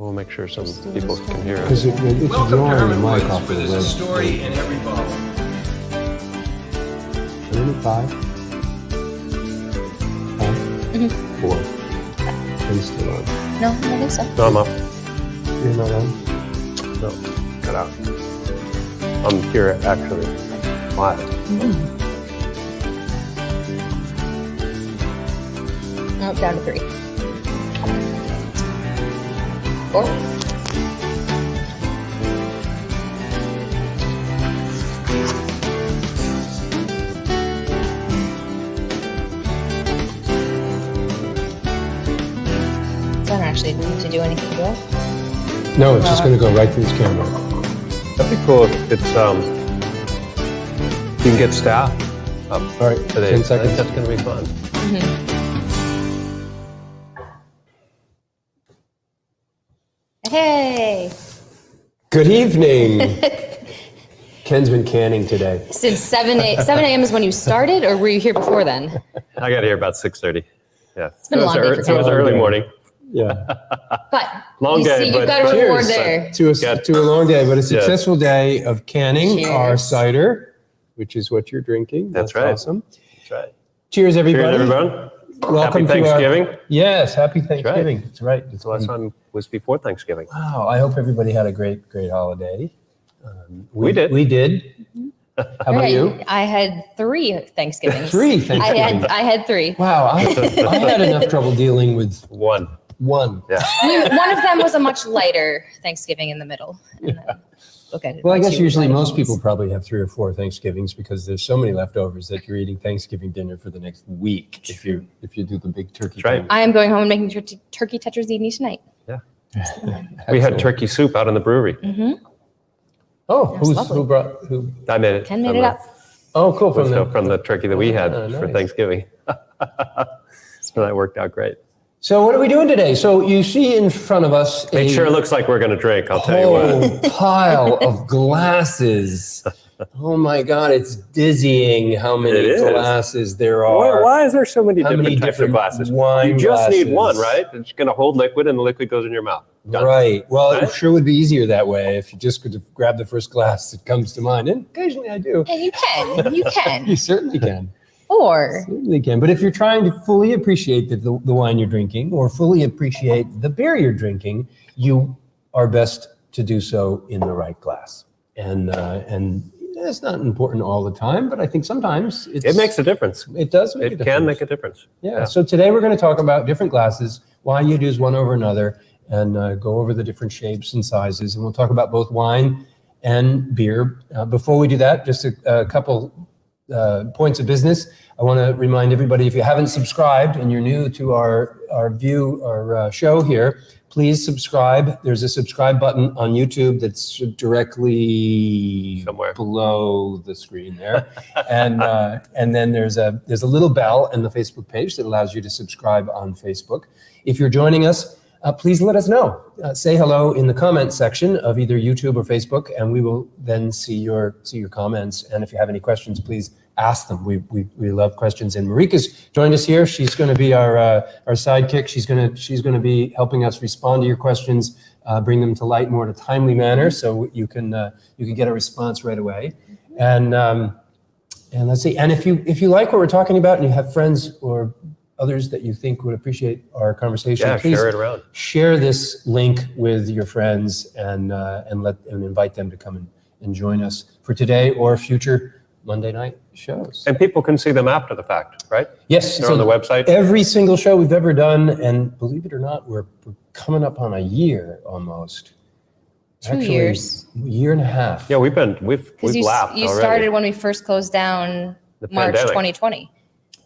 We'll make sure some people can hear Because us. it's Welcome to drawing the Hermit mic Woods, off where the there's a lid. story in every bottle. Minute 5. 4. Are you still on? No, I don't think so. No, I'm up. You're not on? No, cut out. I'm here actually live. No, down to 3. 4. I don't actually need to do anything, do I? No, it's just going to go right through this camera. That'd be cool if it's you can get staff up All right, today. 10 I seconds. think that's gonna be fun. Hey! Good evening. Ken's been canning today. Since 7 a.m. is when you started, or were you here before then? I got here about 6:30. Yeah, been a long day for it was Ken. early morning. Yeah. But Long you day, see, but you've got a reward cheers. there. To a long day, but a successful day of canning Cheers. our cider, which is what you're drinking. That's right. Awesome. That's right. Cheers, everybody. Cheers, everyone. Welcome Happy to Thanksgiving. Yes, happy Thanksgiving. right. That's right. The last time was before Thanksgiving. Wow, I hope everybody had a great holiday. We did. We did. How about Right. you? I had 3 Thanksgivings. 3 Thanksgivings. I had 3. Wow, I had enough trouble dealing with One. one. Yeah. One of them was a much lighter Thanksgiving in the middle. And then look at it. Well, I by guess 2 usually lighter most ones. people probably have 3 or 4 Thanksgivings because there's so many leftovers that you're eating Thanksgiving dinner for the next week if you do the big turkey. That's right. thing. I am going home and making turkey tetrazzini tonight. We had Excellent. turkey soup out in the brewery. Oh, was lovely. who? I made it. Ken made it up. Oh, cool. From From the turkey that we had Ah, for nice. Thanksgiving. So that worked out great. So what are we doing today? So you see in front of us It sure looks like we're going to drink, I'll tell you what. whole pile of glasses. Oh my God, it's dizzying how many It is. glasses there are. Why is there so many How different many types of different glasses? wine You just need one, glasses? right? It's going to hold liquid and the liquid goes in your mouth. Done. Right. Well, it Right? sure would be easier that way if you just could have grabbed the first glass that comes to mind. And occasionally I do. And you can. You can. You certainly can. Or Certainly can. But if you're trying to fully appreciate the wine you're drinking or fully appreciate the beer you're drinking, you are best to do so in the right glass. And it's not important all the time, but I think sometimes It makes a difference. it does make a It difference. can make a difference. Yeah. So today we're going to talk about different glasses, why you'd use one over another, and go over the different shapes and sizes. And we'll talk about both wine and beer. Before we do that, just a couple points of business. I want to remind everybody, if you haven't subscribed and you're new to our show here, please subscribe. There's a subscribe button on YouTube that's directly Somewhere. below the screen there, and then there's a little bell in the Facebook page that allows you to subscribe on Facebook. If you're joining us, please let us know. Say hello in the comment section of either YouTube or Facebook, and we will then see your comments. And if you have any questions, please ask them. We love questions. And Marika's joined us here. She's going to be our sidekick. She's going to be helping us respond to your questions, bring them to light more in a timely manner, so you can get a response right away. And let's see. And if you like what we're talking about, and you have friends or others that you think would appreciate our conversation, Yeah, please share it around. share this link with your friends and invite them to come and join us for today or future Monday night shows. And people can see them after the fact, right? Yes, They're on the website. Every single show we've ever done, and believe it or not, we're coming up on a year almost. 2 years. Year and a half. Yeah, we've because laughed you already. started when we first closed down The March pandemic. 2020,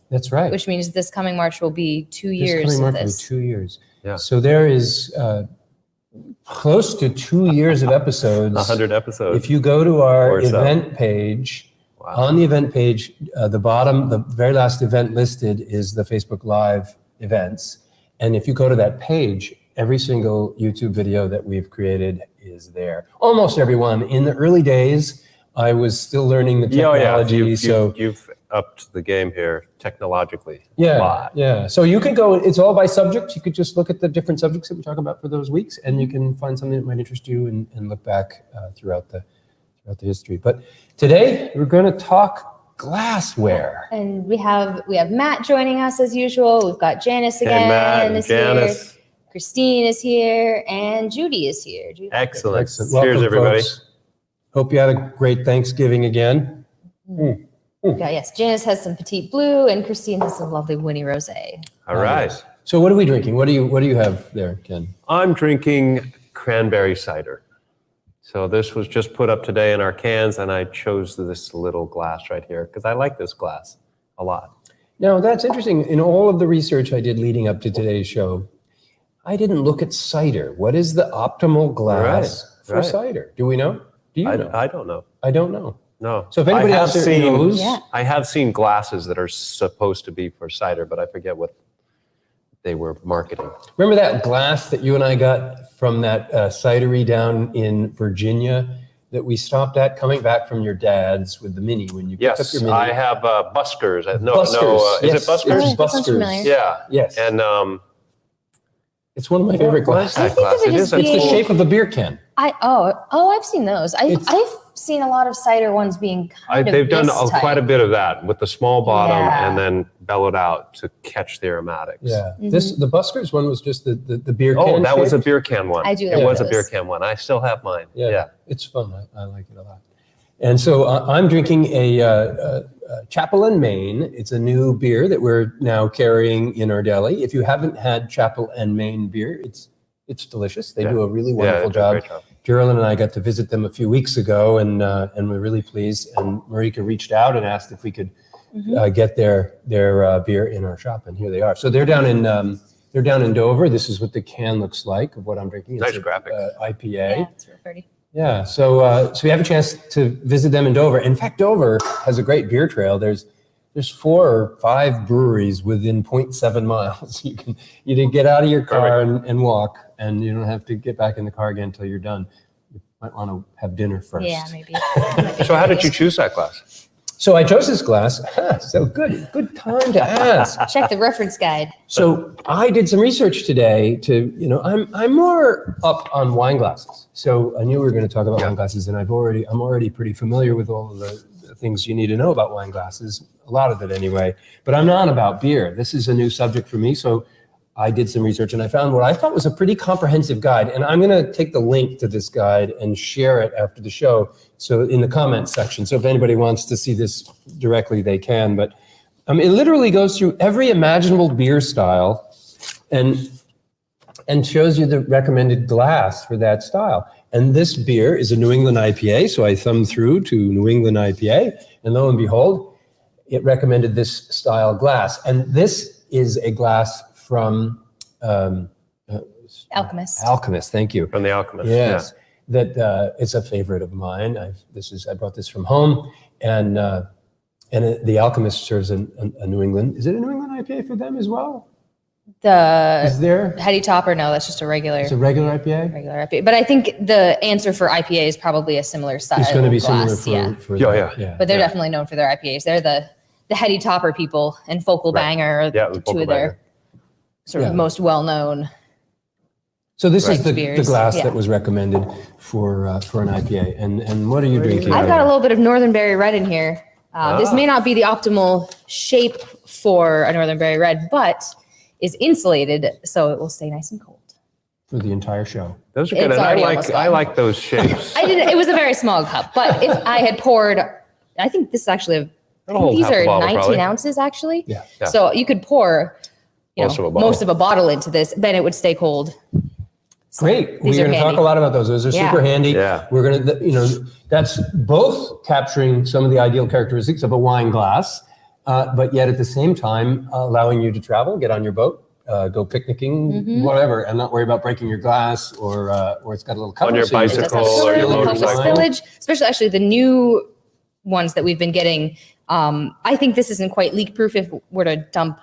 That's right. which means this coming March will be 2 This years coming of March will be this. 2 years. Yeah. So there is close to 2 years of episodes. 100 episodes. If you go to our Or so. event page, Wow. on the event page, the bottom, the very last event listed is the Facebook Live events. And if you go to that page, every single YouTube video that we've created is there. Almost everyone. In the early days, I was still learning the Yeah, technology. yeah. So You've up to the game here technologically. a Yeah, lot. yeah. So you can go, it's all by subject. You could just look at the different subjects that we talk about for those weeks, and you can find something that might interest you and look back throughout the history. But today we're going to talk glassware. And we have Matt joining us as usual. We've got Janice again. Hey, Matt and this year. Janice. Christine is here, and Judy is here. Judy. Excellent. Excellent. Cheers, Welcome, everybody. folks. Hope you had a great Thanksgiving again. Yeah, yes. Janice has some petite blue, and Christine has some lovely Winnie rosé. All right. So what are we drinking? What do you have there, Ken? I'm drinking cranberry cider. So this was just put up today in our cans, and I chose this little glass right here because I like this glass a lot. Now, that's interesting. In all of the research I did leading up to today's show, I didn't look at cider. What is the optimal glass for right. cider? Do we know? Do you know? I don't know. I don't know. No. So if anybody I have else there seen, knows, Yeah. I have seen glasses that are supposed to be for cider, but I forget what they were marketing. remember that glass that you and I got from that cidery down in Virginia that we stopped at coming back from your dad's with the Mini when you picked up Yes, your Mini? I have Buskers. No, Buskers. is Yes, it Buskers? it's that sounds Buskers. familiar. Yeah. Yes. And It's one of my favorite what is glasses. that I think glass? of it It as is a It's the being- shape of a beer can. I've seen those. It's- I've seen a lot of cider ones being kind of they've done this type. quite a bit of that with the small bottom Yeah. and then bellowed out to catch the aromatics. Yeah. The Buskers one was just the beer can. Oh, that was a shape. beer can one. I do It like was a those. beer can one. I still have mine. Yeah, it's fun. I like it a lot. And so I'm drinking a Chapel and Main. It's a new beer that we're now carrying in our deli. If you haven't had Chapel and Main beer, it's delicious. They do a really wonderful they do a job. great job. Geraldine and I got to visit them a few weeks ago, and we're really pleased. And Marika reached out and asked if we could get their beer in our shop, and here they are. So they're down in Dover. This is what the can looks like of what I'm drinking. Nice a, graphic. IPA. Yeah, it's real pretty. Yeah, so we have a chance to visit them in Dover. In fact, Dover has a great beer trail. There's 4 or 5 breweries within 0.7 miles. You can get out of your car and walk, and you don't have to get back in the car again until you're done. You might want to have dinner first. Yeah, maybe. So how did you choose that glass? So I chose this glass. So good time to ask. Check the reference guide. So I did some research today I'm more up on wine glasses. So I knew we were going to talk about wine glasses, and I'm already pretty familiar with all of the things you need to know about wine glasses, a lot of it anyway, but I'm not about beer. This is a new subject for me. So I did some research and I found what I thought was a pretty comprehensive guide. And I'm going to take the link to this guide and share it after the show. So in the comments section. So if anybody wants to see this directly, they can. But it literally goes through every imaginable beer style and shows you the recommended glass for that style. And this beer is a New England IPA. So I thumbed through to New England IPA, and lo and behold, it recommended this style glass. And this is a glass from Alchemist. Alchemist. Thank you. From the Alchemist. Yes, that it's a favorite of mine. I brought this from home, and the Alchemist serves a New England. Is it a New England IPA for them as well? Is there? Heady Topper, no, that's just a regular It's a regular IPA. IPA. But I think the answer for IPA is probably a similar style. It's going to be glass, similar for Yeah. yeah. But they're definitely known for their IPAs. They're the Heady Topper people, and Focal Banger are Yeah, the two Focal of their Banger. sort of most well-known. So this is the beers. glass Yeah. that was recommended for an IPA. And what are you drinking? I've got a little bit of Northern Berry Red in here. This may not be the optimal shape for a Northern Berry Red, but is insulated, so it will stay nice and cold. for the entire show. Those are good. It's And already almost I gone. like those shapes. It was a very small cup, but if I had poured, I think this is actually, That'll hold these half a are bottle, 19 probably. ounces actually. Yeah. Yeah. So you could pour, Most of a bottle. most of a bottle into this, then it would stay cold. So Great. these We're are going to talk handy. a lot about those. Those are Yeah. super handy. Yeah. We're going to, that's both capturing some of the ideal characteristics of a wine glass, but yet at the same time allowing you to travel, get on your boat, go picnicking, Mm-hmm. whatever, and not worry about breaking your glass or it's got a little cover. On your so you It can- does bicycle have or a your little bit of motorcycle. spillage, especially actually the new ones that we've been getting. I think this isn't quite leak proof. If it were to dump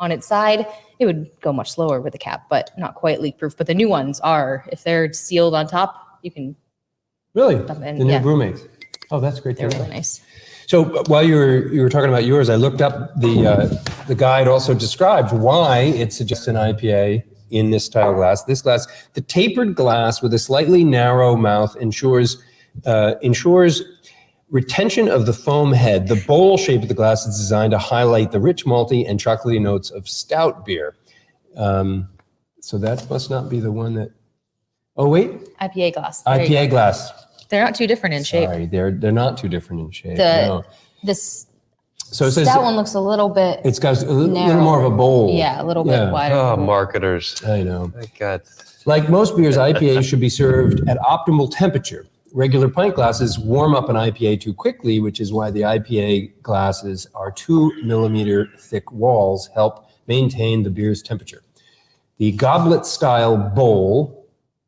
on its side, it would go much slower with the cap, but not quite leak proof. But the new ones are, if they're sealed on top, you can, Really? Dump in, The new yeah. brewmates. Oh, that's great. to they're know. really nice. So while you were talking about yours, I looked up the guide also describes why it suggests an IPA in this style glass. This glass, the tapered glass with a slightly narrow mouth ensures retention of the foam head. The bowl shape of the glass is designed to highlight the rich malty and chocolatey notes of stout beer. So that must not be the one that. Oh wait, IPA glass. There you IPA go. glass. They're not too different in shape. Sorry, they're not too different in shape. This So it says stout one looks a little bit. it's got a little narrow. more of a bowl. Yeah, a little bit wider. Oh, marketers. I know. Thank God. Like most beers, IPAs should be served at optimal temperature. Regular pint glasses warm up an IPA too quickly, which is why the IPA glasses are 2 millimeter thick walls help maintain the beer's temperature. The goblet style bowl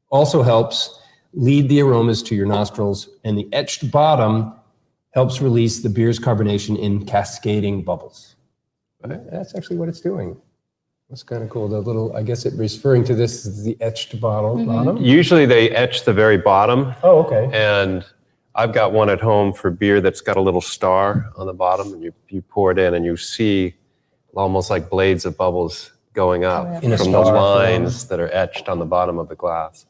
also helps lead the aromas to your nostrils, and the etched bottom helps release the beer's carbonation in cascading bubbles. That's actually what it's doing. That's kind of cool. The little, I guess it's referring to this as the etched bottom. Usually they etch the very bottom, Oh, okay. and I've got one at home for beer that's got a little star on the bottom, and you pour it in, and you see almost like blades of bubbles going up In a from those star lines that are etched on the bottom of the glass.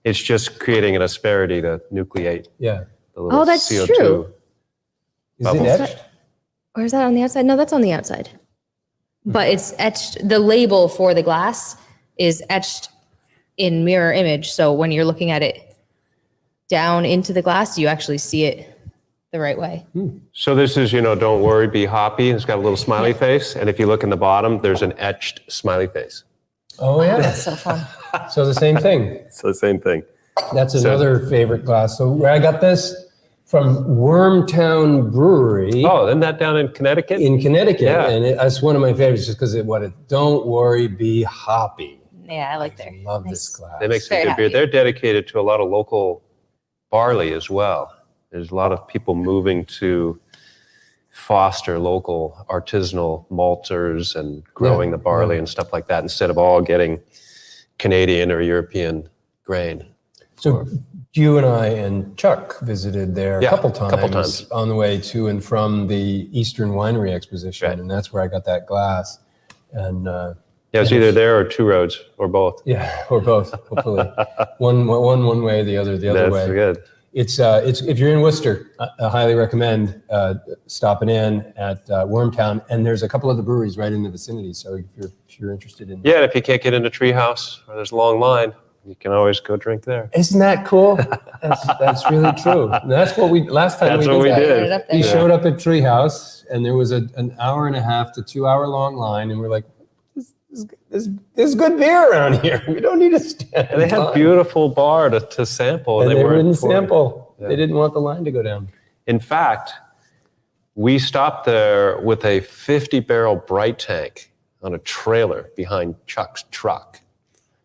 It's just creating an asperity to nucleate Yeah. the little Oh, that's CO2. true. Is Bubbles. it etched? Or is that on the outside? No, that's on the outside. But it's etched. The label for the glass is etched in mirror image. So when you're looking at it down into the glass, you actually see it the right way. So this is, don't worry, be hoppy. It's got a little smiley face. And if you look in the bottom, there's an etched smiley face. Oh, yeah. That's so fun. So the same thing. It's the same thing. That's another favorite glass. So where I got this from Wormtown Brewery Oh, isn't that down in Connecticut? in Connecticut. Yeah. And that's one of my favorites just because don't worry, be hoppy. Yeah, I like I there. love this glass. They make some Very good beer. happy. They're dedicated to a lot of local barley as well. There's a lot of people moving to foster local artisanal malters and growing the barley and stuff like that instead of all getting Canadian or European grain. So you and I and Chuck visited there Yeah, a couple times on the way to and from the Eastern Winery Exposition. Right. And that's where I got that glass. And Yeah, it's either there or Two Roads or both. yeah, or both, hopefully. one way, the other That's way. good. It's if you're in Worcester, I highly recommend stopping in at Wormtown, and there's a couple of the breweries right in the vicinity. So if you're interested in, Yeah, if you can't get into Treehouse or there's a long line, you can always go drink there. isn't that cool? That's really true. And that's what last time That's we what we did. did. Put it up there. We showed up at Treehouse, and there was an hour and a half to 2 hour long line, and we're like, there's good beer around here. We don't need to stand. And they had in line." beautiful bar to sample. and they weren't wouldn't pouring. sample. Yeah. They didn't want the line to go down. In fact, we stopped there with a 50-barrel bright tank on a trailer behind Chuck's truck.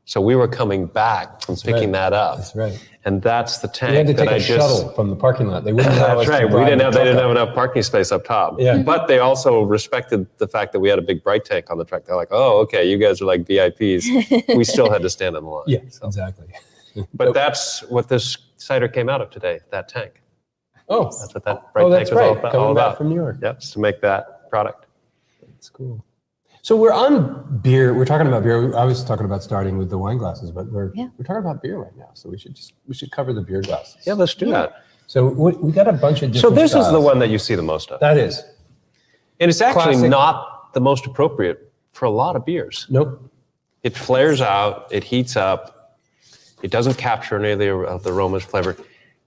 So we were coming back from picking that up. That's right. And that's the tank We had to that take I a just... shuttle from the parking lot. They wouldn't allow us That's right. to drive They the didn't truck have up. enough parking space up top. Yeah. But they also respected the fact that we had a big bright tank on the truck. They're like, oh, okay, you guys are like VIPs. We still had to stand in the line. Yeah, So- exactly. But that's what this cider came out of today, that tank. Oh, That's what that bright that's tank was right. all Coming back about. from New York. Yep, it's to make that product. That's cool. So we're on beer. We're talking about beer. I was talking about starting with the wine glasses, but we're talking about beer right now. So we should cover the beer glasses. Yeah, let's do that. So we got a bunch of different. So this is the styles. one that you see the most of. That is. And it's actually Classic. not the most appropriate for a lot of beers. Nope. It flares out, it heats up, it doesn't capture any of the aromas, flavor.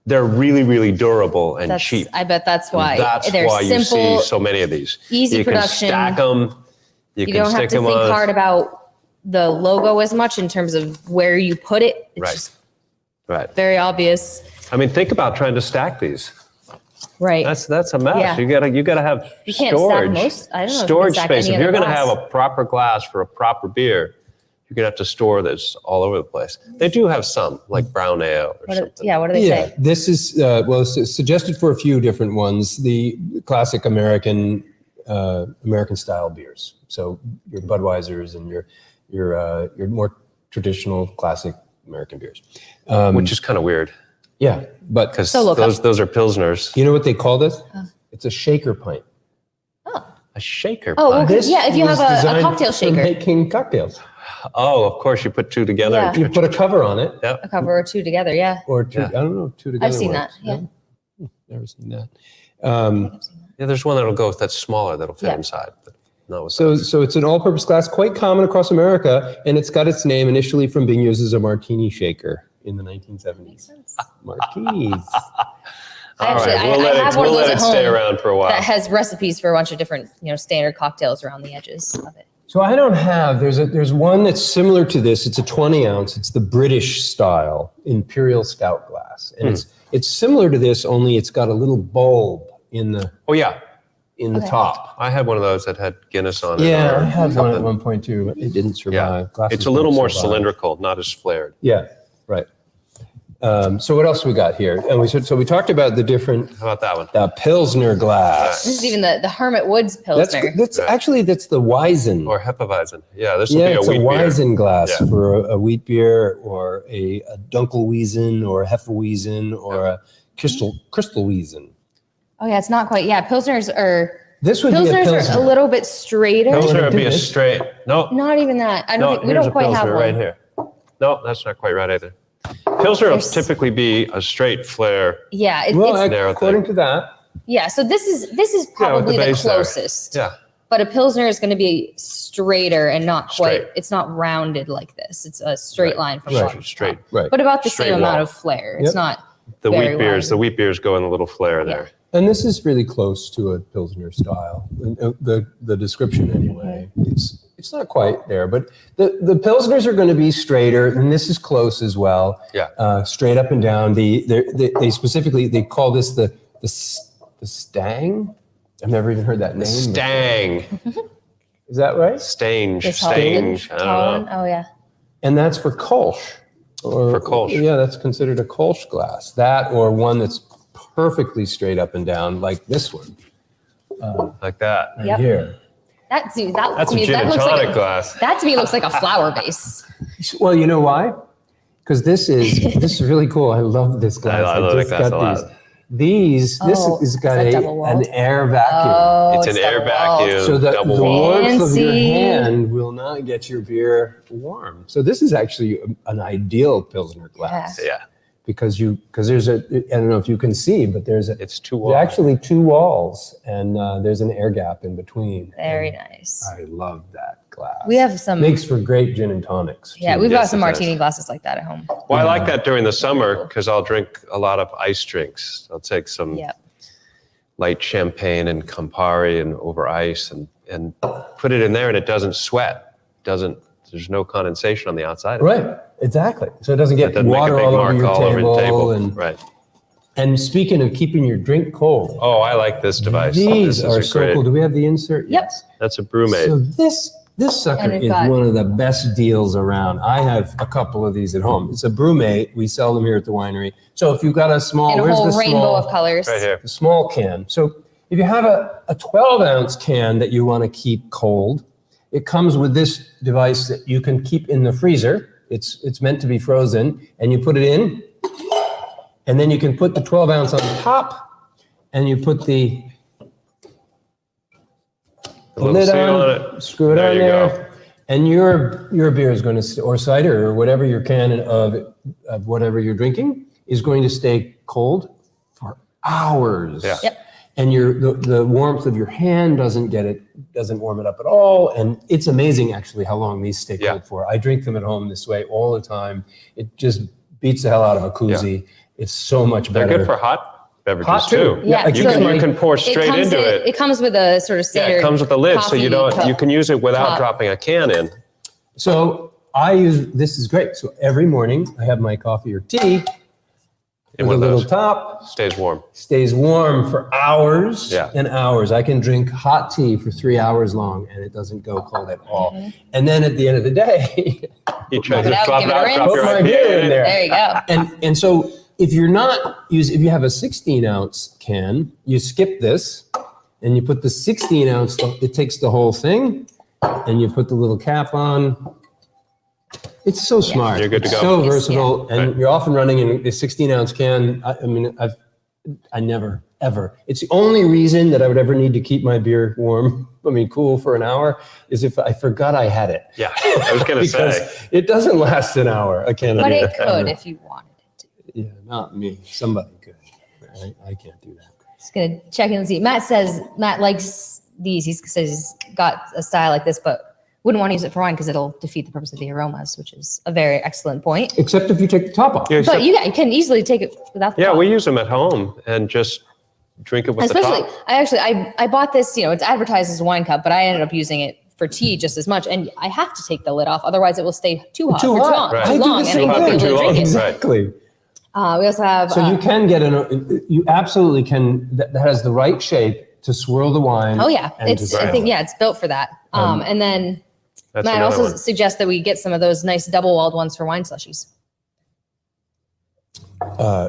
They're really, really durable and cheap. I bet that's why. That's They're why you simple, see so many of these. easy you production. can stack them. You You can don't have stick to them think on. hard about the logo as much in terms of where you put it. It's Right. just Right. very obvious. I mean, think about trying to stack these. Right. That's a mess. Yeah. You gotta have You can't stack storage. most- I don't know if you can storage stack space. any If you're other gonna have glass. a proper glass for a proper beer, you're gonna have to store this all over the place. They do have some, like brown ale or something. What do they Yeah, say? this is it's suggested for a few different ones. The classic American style beers. So your Budweisers and your more traditional classic American beers. Which is kind of weird Yeah, but because So low those are pilsners. you know what they call this? It's a shaker pint. A shaker Oh, pint. okay. Yeah, if you have was a designed cocktail for shaker. making cocktails. Oh, of course, you put two together. Yeah. and You put a cover on it, A cover or two together, yeah. or two. Yeah. I don't know, two together. I've seen works. that, yeah. Never seen that. Yeah, there's one that'll go that's smaller that'll fit Yeah. inside. But not with So it's an all-purpose glass, quite common across America, and it's got its name initially from being used as a martini shaker in the 1970s. Martinis. All Actually, right, we'll I have one of we'll those let at it stay home around for a while. that has recipes for a bunch of different, standard cocktails around the edges of it. So I don't have. There's one that's similar to this. It's a 20 ounce. It's the British style imperial stout glass, and it's similar to this. Only it's got a little bulb in the Oh yeah, the top. I had one of those that had Guinness on it. Yeah, or I had one something. at one point too. But it didn't survive. Yeah, Glasses it's a little don't more survive. cylindrical, not as flared. Yeah, right. So what else we got here? And we talked about the different How about that one? Pilsner glass. This is even the Hermit Woods Pilsner. That's actually the Weizen. Or Hefeweizen. Yeah, this will Yeah, be it's a a wheat beer. Weizen glass Yeah. for a wheat beer, or a Dunkelweizen, or a Hefeweizen, or a Crystalweizen. Oh yeah, it's not quite. Yeah, Pilsners are This would be a Pilsners Pilsner. are a little bit straighter. Pilsner would be a This. straight. No, Not even that. I don't no. think we Here's don't a quite have Pilsner one. right here. No, that's not quite right either. Pilsner will There's- typically be a straight flare. Yeah, Well, it's narrow according thing. to that, yeah. So this is Yeah, with probably the base there. closest. Yeah, But a Pilsner is going to be straighter and not quite. Straight. It's not rounded like this. It's a straight Right. line from Right. bottom to Straight. top. right? But about the Straight same amount wall. of flair. Yep. It's not the very wheat beers. wide. The wheat beers go in a little flare there. And this is really close to a Pilsner style. The description anyway. It's not quite there, but the Pilsners are going to be straighter, and this is close as well. Yeah. Straight up and down. They specifically they call this the Stang. I've never even heard that name. Stang, Is that right? stange, the tall- stange. the I tall don't one. know. Oh yeah. And that's for Kolsch. For Kolsch. Yeah, that's considered a Kolsch glass. That, or one that's perfectly straight up and down, like this one Like that. right Yep. here. That's That's to a me, gin that and looks tonic like glass. that to me looks like a flower base. Well, you know why? Because this is really cool. I love this glass. I love just that glass got a lot. This Oh, has is got that an double-walled? air vacuum. Oh, It's an air double-walled. vacuum. So the double wall. warmth of your Fancy. hand will not get your beer warm. So this is actually an ideal Pilsner glass. Yeah, Because there's I don't know if you can see, but there's it's two there's walls. actually two walls, and there's an air gap in between. Very And nice. I love that glass. We have some. Makes for great gin and tonics. Yeah, too. we've got Yes, some it does. martini glasses like that at home. Well, I like that during the summer because I'll drink a lot of ice drinks. I'll take some Yep. light champagne and Campari and over ice and put it in there, and it doesn't sweat. There's no condensation on the outside. of it. Right, exactly. So it doesn't It get doesn't make a water big all over mark your all over the table. And, Right. and speaking of keeping your drink cold, Oh, I like this device. these This are is so great. cool. Do we have the insert? Yep. Yes. That's a brewmate. So this sucker And we've is got- one of the best deals around. I have a couple of these at home. It's a brewmate. We sell them here at the winery. So if you've got a small, And a where's whole the rainbow small? of colors. Right here. The small can. So if you have a 12 ounce can that you want to keep cold, it comes with this device that you can keep in the freezer. It's meant to be frozen, and you put it in, and then you can put the 12 ounce on top, and you put the little lid seal on, on it. screw it There on you there, go. and your beer is going to, or cider, or whatever your can of whatever you're drinking is going to stay cold for hours. Yeah. Yep. And the warmth of your hand doesn't warm it up at all. And it's amazing actually how long these stay Yeah. cold for. I drink them at home this way all the time. It just beats the hell out of a koozie. It's so much They're better. good for hot beverages Hot too. too. Yeah, You so can, you can pour straight comes into it. It comes with a sort of Yeah, standard. it comes with a lid, so you coffee cup. you can use it without cup. dropping a can in. So this is great. So every morning I have my coffee or tea In with one a of little those. top, Stays warm. stays warm for hours Yeah. and hours. I can drink hot tea for 3 hours long and it doesn't go cold at all. Mm-hmm. And then at the end of the day, You try Put it to out, swap give it it a out, rinse. drop put your my IPA beer in there. There you go. And so if if you have a 16 ounce can, you skip this and you put the 16 ounce, it takes the whole thing and you put the little cap on. It's so smart. You're good to It's go. so Yes, versatile, and Right. you're off and running in a 16 ounce can. I mean, I never ever. It's the only reason that I would ever need to keep my beer warm, cool for an hour, is if I forgot I had it. Yeah, I was going to Because say. it doesn't last an hour. I can't. But do it that could ever. if you wanted it to. Yeah, not me. Somebody could. I can't do that. Just gonna check in and see. Matt likes these. He says he's got a style like this, but wouldn't want to use it for wine because it'll defeat the purpose of the aromas, which is a very excellent point. Except if you take the top off. Yeah, But you can easily take it without the yeah, top. we use them at home and just drink it with Especially, the top. I bought this, it's advertised as a wine cup, but I ended up using it for tea just as much. And I have to take the lid off, otherwise it will stay too hot for Right. too long, and I won't be able to drink it. Exactly. We also have, So you can get you absolutely can, that has the right shape to swirl the wine. oh yeah, and to I think, swirl. it's built for that. And then That's Matt another also one. suggests that we get some of those nice double-walled ones for wine slushies.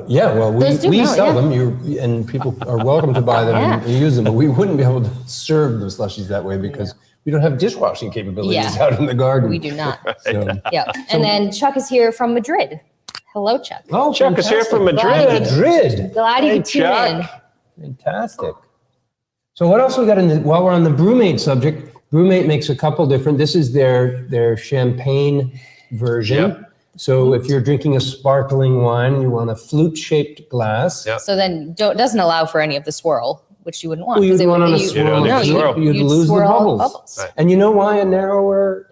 Yeah, well, Those do we count, sell yeah. them, and people are welcome to buy them and use them, but we wouldn't be able to serve the slushies that way because we don't have dishwashing capabilities Yeah. out in the garden. We do not. So, Yeah. And then Chuck is here from Madrid. Hello, Chuck. oh, Chuck is here from fantastic. Madrid. Madrid. Glad you Hey, could tune Chuck. in. Fantastic. So what else we got while we're on the Brewmate subject, Brewmate makes a couple different, this is their champagne version. Yep. So if you're drinking a sparkling wine, you want a flute-shaped glass. Yep. So then it doesn't allow for any of the swirl, which you wouldn't want. Well, you'd 'cause it want would- on a you- You don't need swirl. to no, swirl. You'd you'd lose the swirl bubbles. Right. And you know why a narrower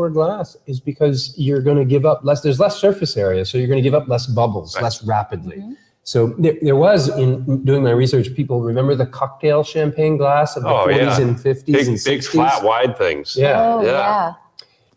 glass is because you're going to give up less. There's less surface area, so you're going to give up less bubbles Right. less rapidly. So there was, in doing my research, people remember the cocktail champagne glass of the Oh, 40s yeah. and 50s and 60s. Big flat wide things. Yeah. Oh, Yeah. yeah.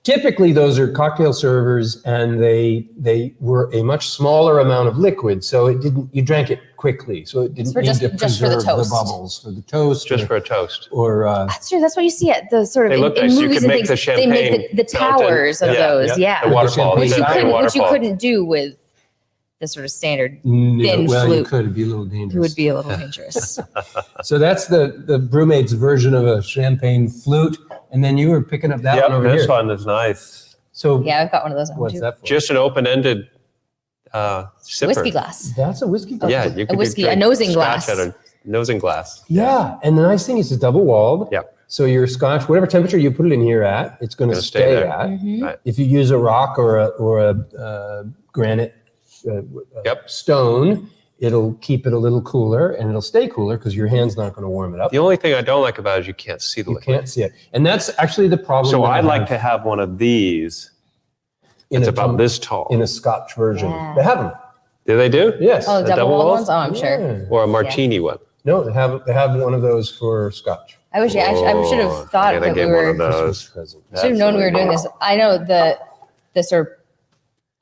Typically, those are cocktail servers, and they were a much smaller amount of liquid, so you drank it quickly, so it didn't for need just- to just for the preserve the toast. bubbles for the toast. Just for a toast. or That's true. That's what you see at the sort of They look in nice. You movies can and make things. the They make champagne the fountain. towers of Yeah, those. yeah. Yeah. The waterfall. Which The you champagne Which you waterfall. couldn't do with the sort of standard Yeah, thin well, you flute. could. It'd be a little dangerous. It would be a little dangerous. So that's the Brewmate's version of a champagne flute, and then you were picking up that Yep, one over this here. one is nice. So Yeah, I've got one of those at home what's too. that for? Just an open-ended sipper. Whiskey glass. That's a whiskey glass. Yeah, you could whiskey, drink a nosing scotch glass. out of nosing glass. Yeah, and the nice thing is it's double walled. Yep. So your scotch, whatever temperature you put it in here at, it's going to Gonna stay stay there. at. Mm-hmm. Right. If you use a rock or a granite Yep. stone, it'll keep it a little cooler, and it'll stay cooler because your hand's not going to warm it up. The only thing I don't like about it is you can't see the You liquid. can't see it, and that's actually the problem. So that I I'd like have to have one of these. in It's a about tum- this tall. in a Scotch version. Yeah. They have them. Do they do? Yes. Oh, the double double walled walls? ones? Oh, I'm sure. Yeah. Or a martini one? No, they have one of those for Scotch. I wish I should Oh, have thought yeah, they that we gave one were. of those. Christmas present. Should have known we were doing this. I know the sort of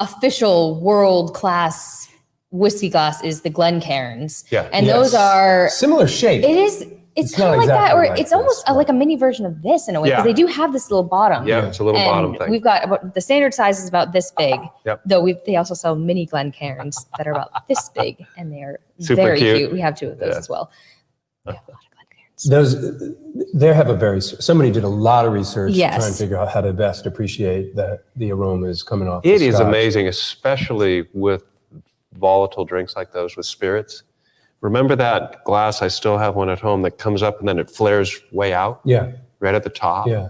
official world class whiskey glass is the Glencairns. Yeah. And Yes. those are. Similar shape. It is. It's It's not kind of like that, exactly or like it's this, almost but- like a mini version of this in a way, because Yeah. they do have this little bottom. Yeah, it's a little And bottom thing. we've got about the standard size is about this big. Yep. Though they also sell mini Glencairns that are about this big, and they are Super very cute. cute. We have two of those Yeah. as well. We have a lot of Glencairns. They have somebody did a lot of research to try and Yes. figure out how to best appreciate the aromas coming off. It the is Scotch. amazing, especially with volatile drinks like those with spirits. Remember that glass? I still have one at home that comes up and then it flares way out Yeah, right at the top. yeah.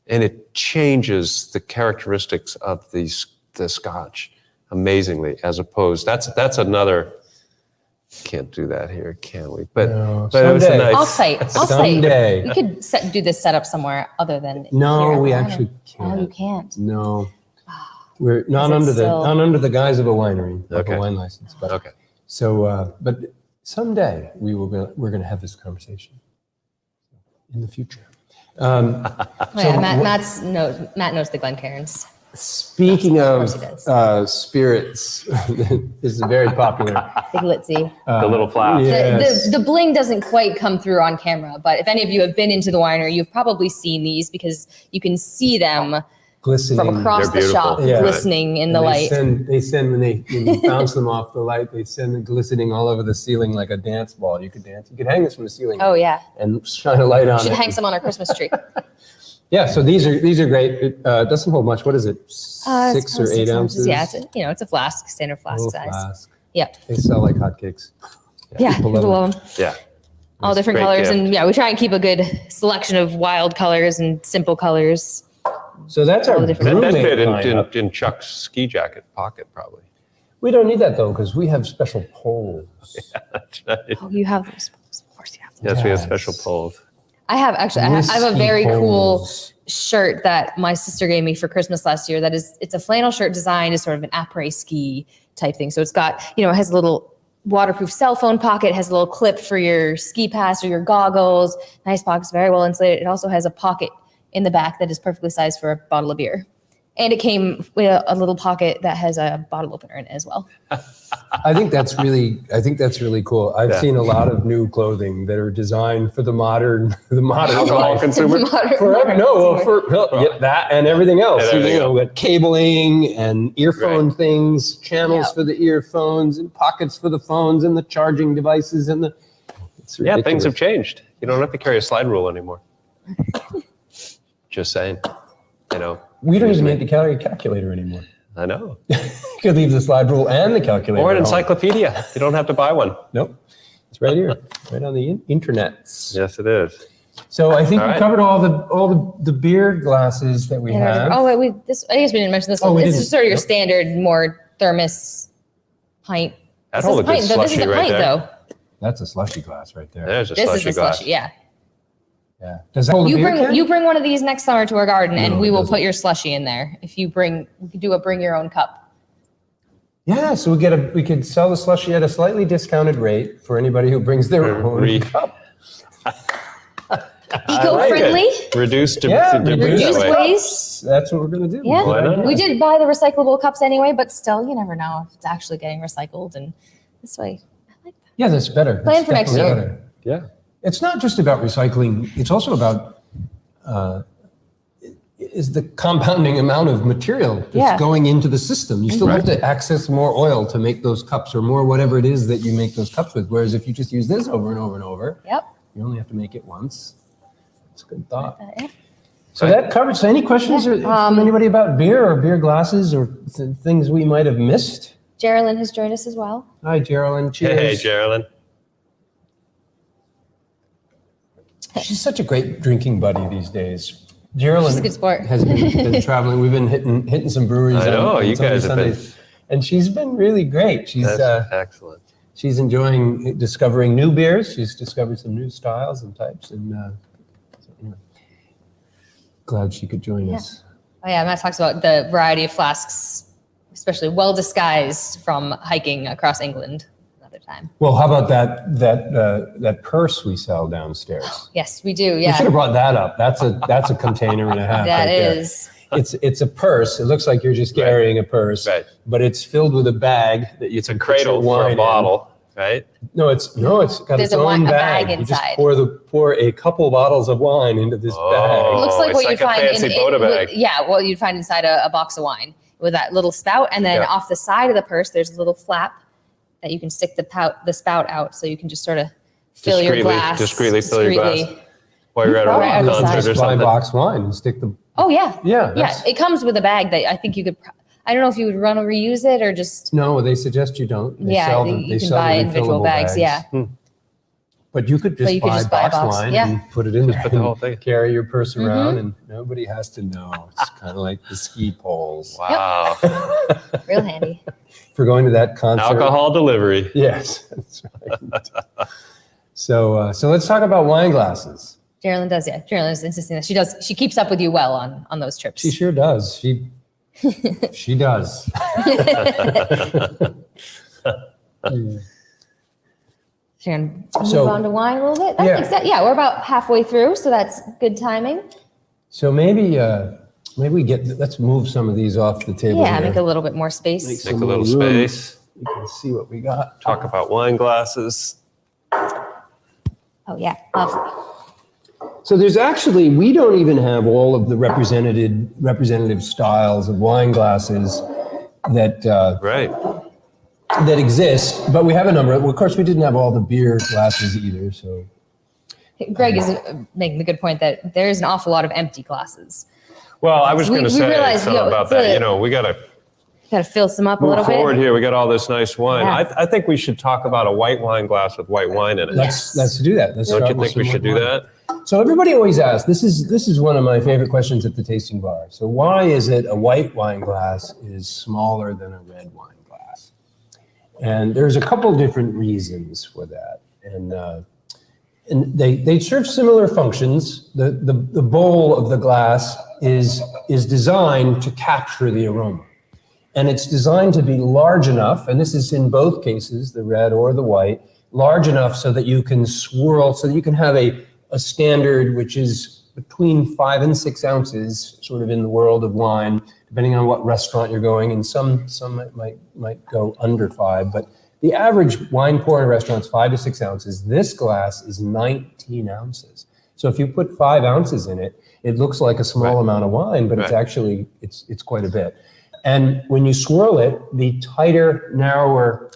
And it changes the characteristics of the scotch amazingly, as opposed, that's another, can't do that here, can we? But, No, but it was a someday. nice. Off-site. Someday. We could do this setup somewhere other than No, here at we the actually winery. Oh, you can't. can't. No, we're not Is it under still- not under the guise of a winery, of Okay. a wine license. But Okay. so, but someday we're going to have this conversation in the future. Oh, yeah, Matt knows the Glencairns. Speaking course of he does. spirits, this is very popular. Big Litzy. The little flask. Yes. The bling doesn't quite come through on camera, but if any of you have been into the winery, you've probably seen these because you can see them Glistening. from across They're the shop, beautiful. Yeah. glistening in the And light. They send when you bounce them off the light, they send the glistening all over the ceiling like a dance ball. You could dance. You could hang this from the ceiling. Oh yeah, And shine a light on should it. hang some on our Christmas tree. Yeah, so these are great. It doesn't hold much. What is it? It's 6 or 8 ounces? Yeah, it's a flask, standard flask Little size. flask. Yep. They sell like hotcakes. Yeah, people people love love them. Yeah. All It's a different great colors. gift. And yeah, we try and keep a good selection of wild colors and simple colors. So that's our All the different- That brewmate fit lineup. in Chuck's ski jacket pocket, probably. We don't need that though, because we have special poles. That's right. Oh, you have those. Of course you have them. Yes, we have Yes. special poles. I have actually, I have a Whiskey very cool poles. shirt that my sister gave me for Christmas last year. It's a flannel shirt designed as sort of an après ski type thing. So it's got, it has a little waterproof cell phone pocket, has a little clip for your ski pass or your goggles. Nice pockets, very well insulated. It also has a pocket in the back that is perfectly sized for a bottle of beer. And it came with a little pocket that has a bottle opener in it as well. I think that's really cool. I've seen a lot of new clothing that are designed for the modern Alcohol life. consumer. That and everything else. And everything else. With cabling and earphone things, channels Yeah. for the earphones, and pockets for the phones, and the charging devices, and the. It's Yeah, ridiculous. things have changed. You don't have to carry a slide rule anymore. Just saying. We don't even need the calorie calculator anymore. I know. You could leave the slide rule and the calculator. Or an at home. encyclopedia. You don't have to buy one. Nope. It's right here, right on the internets. Yes, it is. So I think All we right. covered all the beer glasses that we have. Oh, wait, I guess we didn't mention this Oh, one. we This didn't. is sort of your Yep. standard, more thermos pint. That's This all is a good pint, though. This is slushy a right pint, there. though. That's a slushy glass right there. There's a This is slushy the glass. slushy, yeah. Yeah. Does that hold a beer can? You bring one of these next summer to our garden, No, and it we will doesn't. put your slushy in there. If you bring, we could do a bring your own cup. Yeah. So we could sell the slushy at a slightly discounted rate for anybody who brings their own Re- cup. Eco-friendly, Reduced to Yeah, reduce reduce that way. waste. That's what we're gonna do. Yeah, Why not? we did buy the recyclable cups anyway, but still, you never know if it's actually getting recycled. And this way, I like that. Yeah, that's better. Plan That's for next definitely year. better. Yeah. It's not just about recycling. It's also about is the compounding amount of material that's Yeah. going into the system. You still have to access more oil to make those cups or more whatever it is that you make those cups with. Whereas if you just use this over and over and over, Yep. you only have to make it once. It's a good thought. Yeah. So that covers. So any questions from anybody about beer or beer glasses or things we might have missed? Geraldine has joined us as well. Hi, Geraldine. Cheers. Hey, Geraldine. She's such a great drinking buddy these days. Geraldine She's a good sport. has been traveling. We've been hitting some breweries. I know, on you Sunday, guys have been- Sundays. And she's been really great. That's excellent. She's enjoying discovering new beers. She's discovered some new styles and types. And so anyway, glad she could join us. Oh yeah, Matt talks about the variety of flasks, especially well disguised from hiking across England another time. Well, how about that purse we sell downstairs? Yes, we do. We Yeah, should have brought that up. That's a container and a half. that right there. is. It's a purse. It looks like you're just carrying a purse, Right. but it's filled with a bag that you It's a can put your cradle for wine a in. bottle, right? No, it's got There's its own a bag. bag You just inside. pour a couple bottles of wine into this It Oh. looks like it's what like you'd a find fancy Boda bag. what you'd find inside a box of wine with that little spout, and then Yeah. off the side of the purse there's a little flap that you can stick the spout out, so you can just sort of fill your glass Discreetly fill your glass. discreetly. While you're at Right a on the concert side. or Just buy something. box wine and stick the. Oh yeah, Yeah, yeah. that's- It comes with a bag that I think you could. I don't know if you would run or reuse it or just. No, they suggest you don't. They Yeah, sell you they can sell buy the individual refillable bags. Yeah. But you could just you could buy just buy a box box, wine yeah. and put it in Put the whole thing. carry your purse around, and nobody has to know. It's kind of like the ski poles. Wow. Real handy. For going to that concert. Alcohol delivery. Yes, that's right. So let's talk about wine glasses. Geraldine does, yeah. Geraldine is insisting that she does. She keeps up with you well on those trips. She sure does. She does. Sharon, move So- on to wine a little bit. Yeah. Yeah, we're about halfway through, so that's good timing. So maybe let's move some of these off the table. Yeah, here. make a little bit more space. Make a Some little more room. space. You can see what we got. Talk about wine glasses. Oh yeah, lovely. So we don't even have all of the representative styles of wine glasses that Right. that exist, but we have a number. Of course, we didn't have all the beer glasses either. So Greg is making the good point that there is an awful lot of empty glasses. Well, I was We- going to we say realize, something about that. We got to Gotta fill some up a Move little forward bit. here. We got all this nice wine. Yeah. I think we should talk about a white wine glass with white wine in it. Let's do that. Let's Don't start you with think we some should white do wine. that? So everybody always asks, this is one of my favorite questions at the tasting bar. So why is it a white wine glass is smaller than a red wine glass? And there's a couple different reasons for that. And they serve similar functions. The bowl of the glass is designed to capture the aroma. And it's designed to be large enough, and this is in both cases, the red or the white, large enough so that you can swirl, so that you can have a standard which is between 5 and 6 ounces, sort of in the world of wine, depending on what restaurant you're going, and some might go under 5, but the average wine pour in a restaurant is 5 to 6 ounces. This glass is 19 ounces. So if you put 5 ounces in it, it looks like a small amount of wine, but it's actually, it's quite a bit. And when you swirl it, the tighter, narrower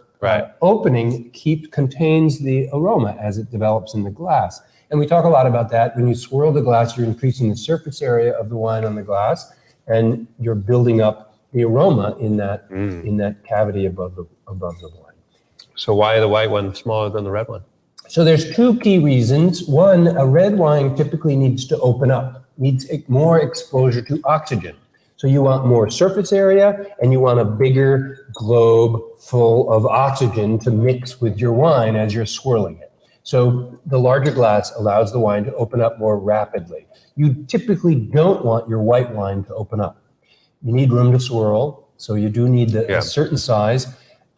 opening contains the aroma as it develops in the glass. And we talk a lot about that. When you swirl the glass, you're increasing the surface area of the wine on the glass, and you're building up the aroma in that cavity above the wine. So why the white one smaller than the red one? So there's 2 key reasons. One, a red wine typically needs to open up, needs more exposure to oxygen. So you want more surface area, and you want a bigger globe full of oxygen to mix with your wine as you're swirling it. So the larger glass allows the wine to open up more rapidly. You typically don't want your white wine to open up. You need room to swirl, so you do need a certain size.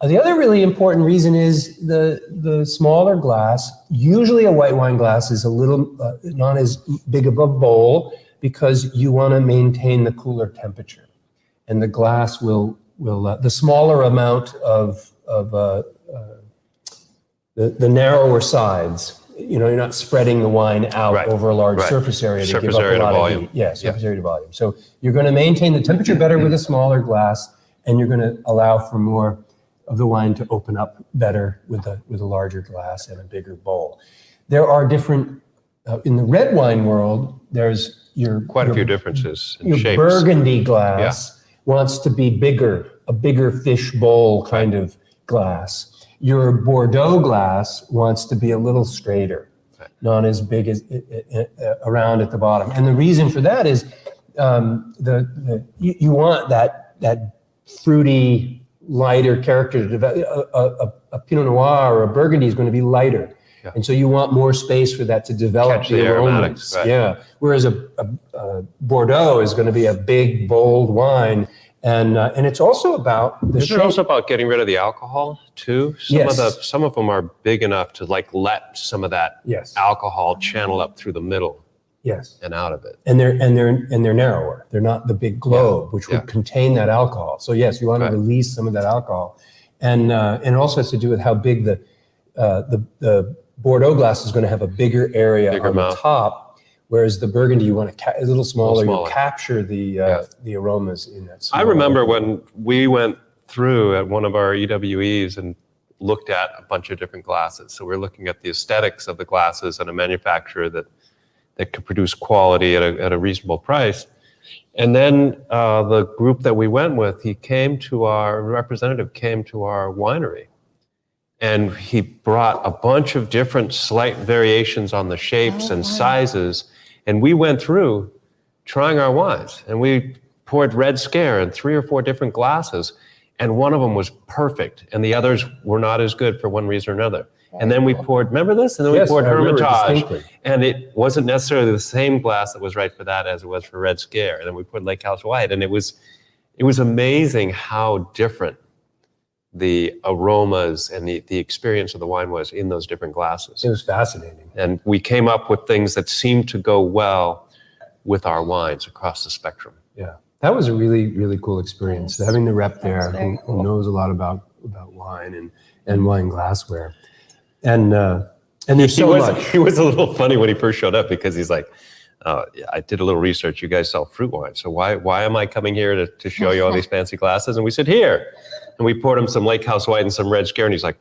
The other really important reason is the smaller glass. Usually a white wine glass is a little not as big of a bowl, because you want to maintain the cooler temperature, and the glass will the smaller amount of the narrower sides. You know, you're not spreading the wine out over a large surface area to give up a lot of heat. Yeah, surface area to volume. So you're going to maintain the temperature better with a smaller glass, and you're going to allow for more of the wine to open up better with a larger glass and a bigger bowl. There are different in the red wine world. There's quite a few differences in your shapes. Burgundy glass wants to be bigger, a bigger fish bowl kind of glass. Your Bordeaux glass wants to be a little straighter, not as big as around at the bottom. And the reason for that is you want that fruity, lighter character to develop. A Pinot Noir or a Burgundy is going to be lighter. And so you want more space for that to develop Catch the aromatics. Yeah. Whereas a Bordeaux is going to be a big, bold wine. And it's also about the Isn't it also about getting rid of the alcohol too? Some of them are big enough to let some of that alcohol channel up through the middle. Yes. And out of it. And they're narrower. They're not the big globe, which would contain that alcohol. So yes, you want to release some of that alcohol. And it also has to do with how big the Bordeaux glass is going to have a bigger area on the top, whereas the Burgundy you want a little smaller. You capture the aromas in that. I remember when we went through at one of our EWEs and looked at a bunch of different glasses. So we're looking at the aesthetics of the glasses and a manufacturer that could produce quality at a reasonable price. And then the group that we went with, representative came to our winery. And he brought a bunch of different slight variations on the shapes and sizes. And we went through trying our wines. And we poured Red Scare in 3 or 4 different glasses. And one of them was perfect. And the others were not as good for one reason or another. And then we poured, remember this? And then we poured Hermitage. And it wasn't necessarily the same glass that was right for that as it was for Red Scare. And then we poured Lake House White. And it was amazing how different the aromas and the experience of the wine was in those different glasses. It was fascinating. And we came up with things that seemed to go well with our wines across the spectrum. Yeah, that was a really, really cool experience. Having the rep there who knows a lot about wine and wine glassware. And there's so much. He was a little funny when he first showed up because he's like, I did a little research. You guys sell fruit wine. So why am I coming here to show you all these fancy glasses? And we said, here. And we poured him some Lake House White and some Red Scare. And he's like,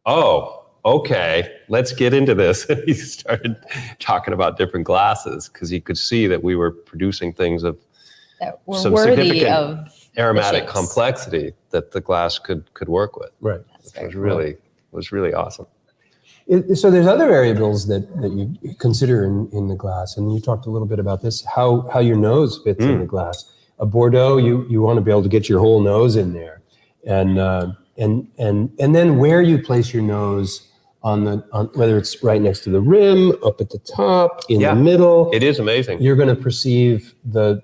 oh, okay, let's get into this. And he started talking about different glasses because he could see that we were producing things of that were some worthy significant of aromatic shapes. complexity that the glass could work with. Right. It was really awesome. So there's other variables that you consider in the glass, and you talked a little bit about this, how your nose fits in the glass. A Bordeaux, you want to be able to get your whole nose in there, and then where you place your nose on whether it's right next to the rim, up at the top, in the middle. It is amazing. You're going to perceive the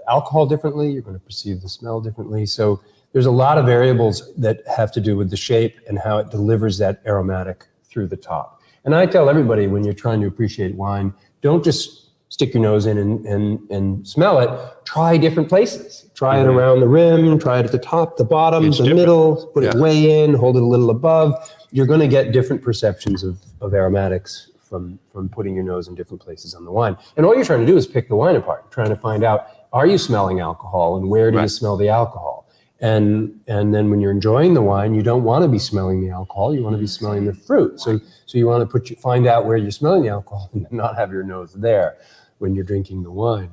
alcohol differently. You're going to perceive the smell differently. So there's a lot of variables that have to do with the shape and how it delivers that aromatic through the top. And I tell everybody, when you're trying to appreciate wine, don't just stick your nose in and smell it. Try different places. Try it around the rim, try it at the top, the bottom, the middle, put it way in, hold it a little above. You're going to get different perceptions of aromatics from putting your nose in different places on the wine. And all you're trying to do is pick the wine apart, trying to find out, are you smelling alcohol, and where do you smell the alcohol? And then when you're enjoying the wine, you don't want to be smelling the alcohol. You want to be smelling the fruit. So you want to find out where you're smelling the alcohol and not have your nose there when you're drinking the wine.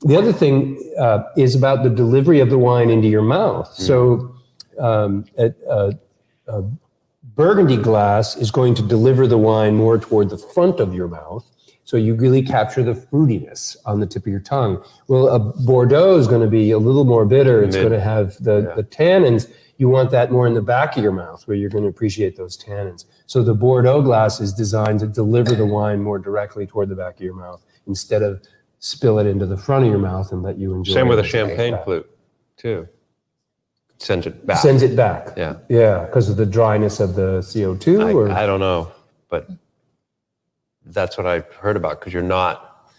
The other thing is about the delivery of the wine into your mouth. So a Burgundy glass is going to deliver the wine more toward the front of your mouth. So you really capture the fruitiness on the tip of your tongue. Well, a Bordeaux is going to be a little more bitter. It's going to have the tannins. You want that more in the back of your mouth, where you're going to appreciate those tannins. So the Bordeaux glass is designed to deliver the wine more directly toward the back of your mouth, instead of spill it into the front of your mouth and let you enjoy it. Same with a champagne flute, too. Sends it back. Sends it back. Yeah. Yeah, because of the dryness of the CO2? I don't know, but that's what I've heard about, because you're not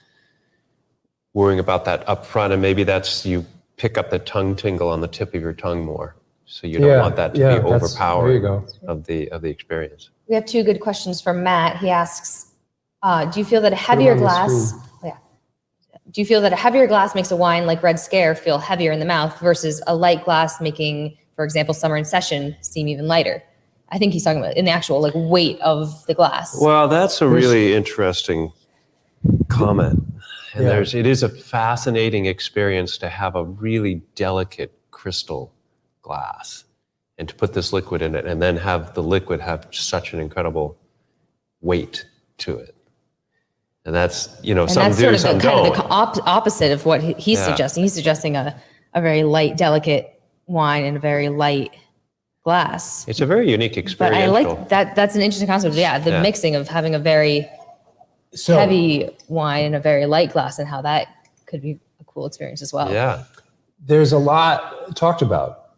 worrying about that up front, and maybe that's, you pick up the tongue tingle on the tip of your tongue more, so you don't want that to be overpowering of the experience. We have two good questions from Matt. He asks, do you feel that a heavier glass do you feel that a heavier glass makes a wine like Red Scare feel heavier in the mouth versus a light glass making, for example, Summer in Session seem even lighter? I think he's talking about in the actual weight of the glass. Well, that's a really interesting comment. And it is a fascinating experience to have a really delicate crystal glass and to put this liquid in it, and then have the liquid have such an incredible weight to it. And that's, some do, some don't. Kind of the opposite of what he's suggesting. He's suggesting a very light, delicate wine in a very light glass. It's a very unique experience. But I like that. That's an interesting concept. Yeah, the mixing of having a very heavy wine in a very light glass, and how that could be a cool experience as well. Yeah. There's a lot talked about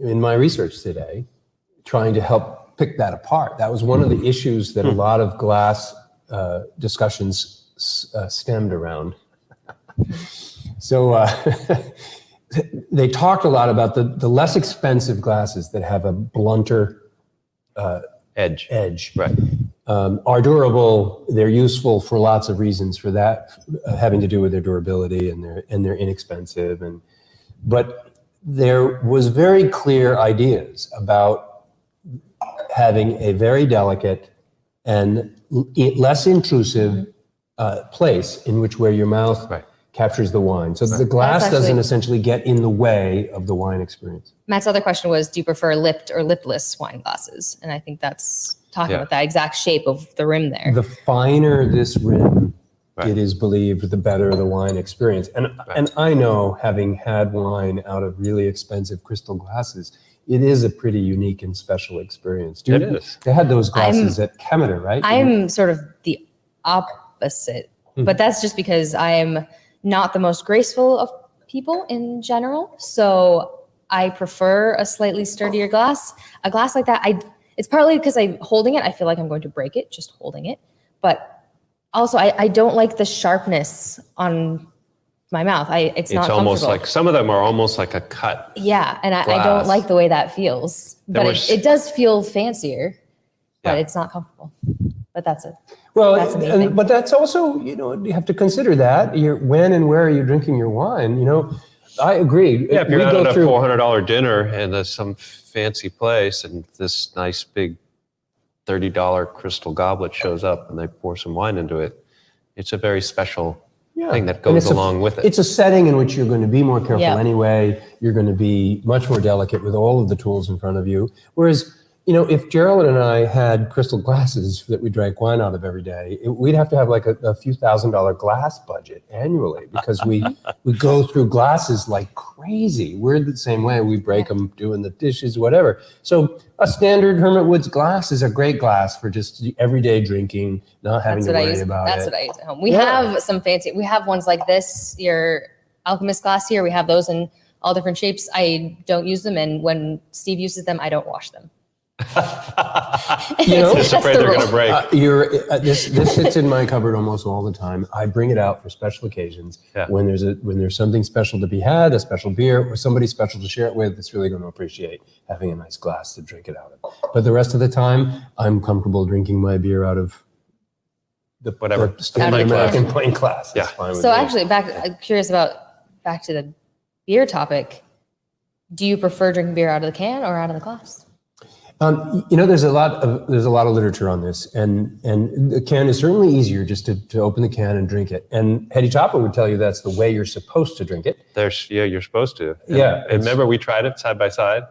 in my research today, trying to help pick that apart. That was one of the issues that a lot of glass discussions stemmed around. So they talked a lot about the less expensive glasses that have a blunter edge. Right. Are durable. They're useful for lots of reasons for that, having to do with their durability, and they're inexpensive. But there was very clear ideas about having a very delicate and less intrusive place in where your mouth captures the wine. So the glass doesn't essentially get in the way of the wine experience. Matt's other question was, do you prefer lipped or lipless wine glasses? And I think that's talking about that exact shape of the rim there. The finer this rim, it is believed, the better the wine experience. And I know, having had wine out of really expensive crystal glasses, it is a pretty unique and special experience. It is. They had those glasses at Kemeter, right? I'm sort of the opposite, but that's just because I am not the most graceful of people in general. So I prefer a slightly sturdier glass. A glass like that, it's partly because I'm holding it. I feel like I'm going to break it just holding it. But also, I don't like the sharpness on my mouth. It's not almost comfortable. like, some of them are almost like a cut. Yeah, and I don't like the way that feels. But it does feel fancier, but it's not comfortable. But that's it. Well, that's but that's also, you have to consider that. When and where are you drinking your wine? I agree. Yeah, if you're out at a $400 dinner and there's some fancy place, and this nice big $30 crystal goblet shows up and they pour some wine into it, it's a very special thing that And goes it's along with it. It's a setting in which you're going to be more careful Yeah. anyway. You're going to be much more delicate with all of the tools in front of you. Whereas, if Gerald and I had crystal glasses that we drank wine out of every day, we'd have to have like a few $1,000 glass budget annually because we go through glasses like crazy. We're the same way. We break them doing the dishes, whatever. So a standard Hermit Woods glass is a great glass for just everyday drinking, not having to worry about it. That's what I use at home. We have some fancy, we have ones like this, your Alchemist glass here. We have those in all different shapes. I don't use them. And when Steve uses them, I don't wash them. Just afraid they're going to break. This sits in my cupboard almost all the time. I bring it out for special occasions when there's something special to be had, a special beer, or somebody special to share it with that's really going to appreciate having a nice glass to drink it out of. But the rest of the time, I'm comfortable drinking my beer out of the standard American plain glass. Yeah. Fine with So me. actually, I'm curious back to the beer topic. Do you prefer drinking beer out of the can or out of the glass? There's a lot of literature on this, and the can is certainly easier just to open the can and drink it. And Hetty Topper would tell you that's the way you're supposed to drink it. You're supposed to. And remember, we tried it side by side,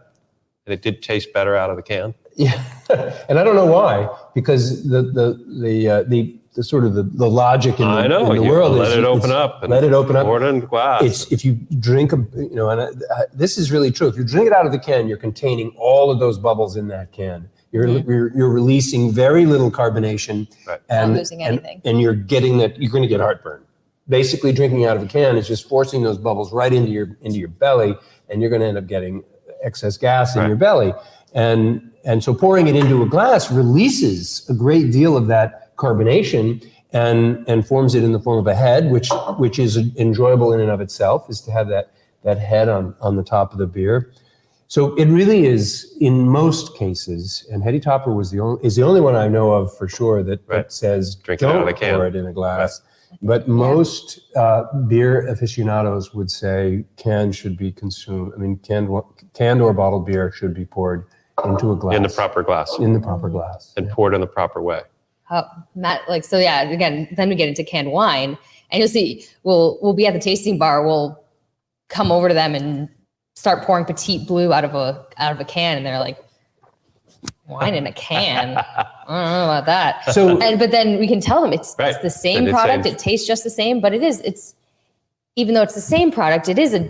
and it did taste better out of the can. Yeah, and I don't know why, because the sort of the logic in the world is let it open up. Pour it in glass. It's if you drink this is really true. If you drink it out of the can, you're containing all of those bubbles in that can. You're releasing very little carbonation, and not losing anything. And you're getting that. You're going to get heartburn. Basically, drinking out of a can is just forcing those bubbles right into your belly, and you're going to end up getting excess gas in your belly. And so pouring it into a glass releases a great deal of that carbonation and forms it in the form of a head, which is enjoyable in and of itself, is to have that head on the top of the beer. So it really is, in most cases, and Hetty Topper is the only one I know of for sure that says drink it out of the can. Pour it in a glass. Right. But most beer aficionados would say can should be consumed. I mean, canned or bottled beer should be poured into a glass. In the proper glass. In the proper glass. And poured in the proper way. Matt, again, then we get into canned wine, and you'll see, we'll be at the tasting bar, we'll come over to them and start pouring Petite Blue out of a can, and they're like, wine in a can? I don't know about that. But then we can tell them it's the same product, it tastes just the same, but it's even though it's the same product, it is a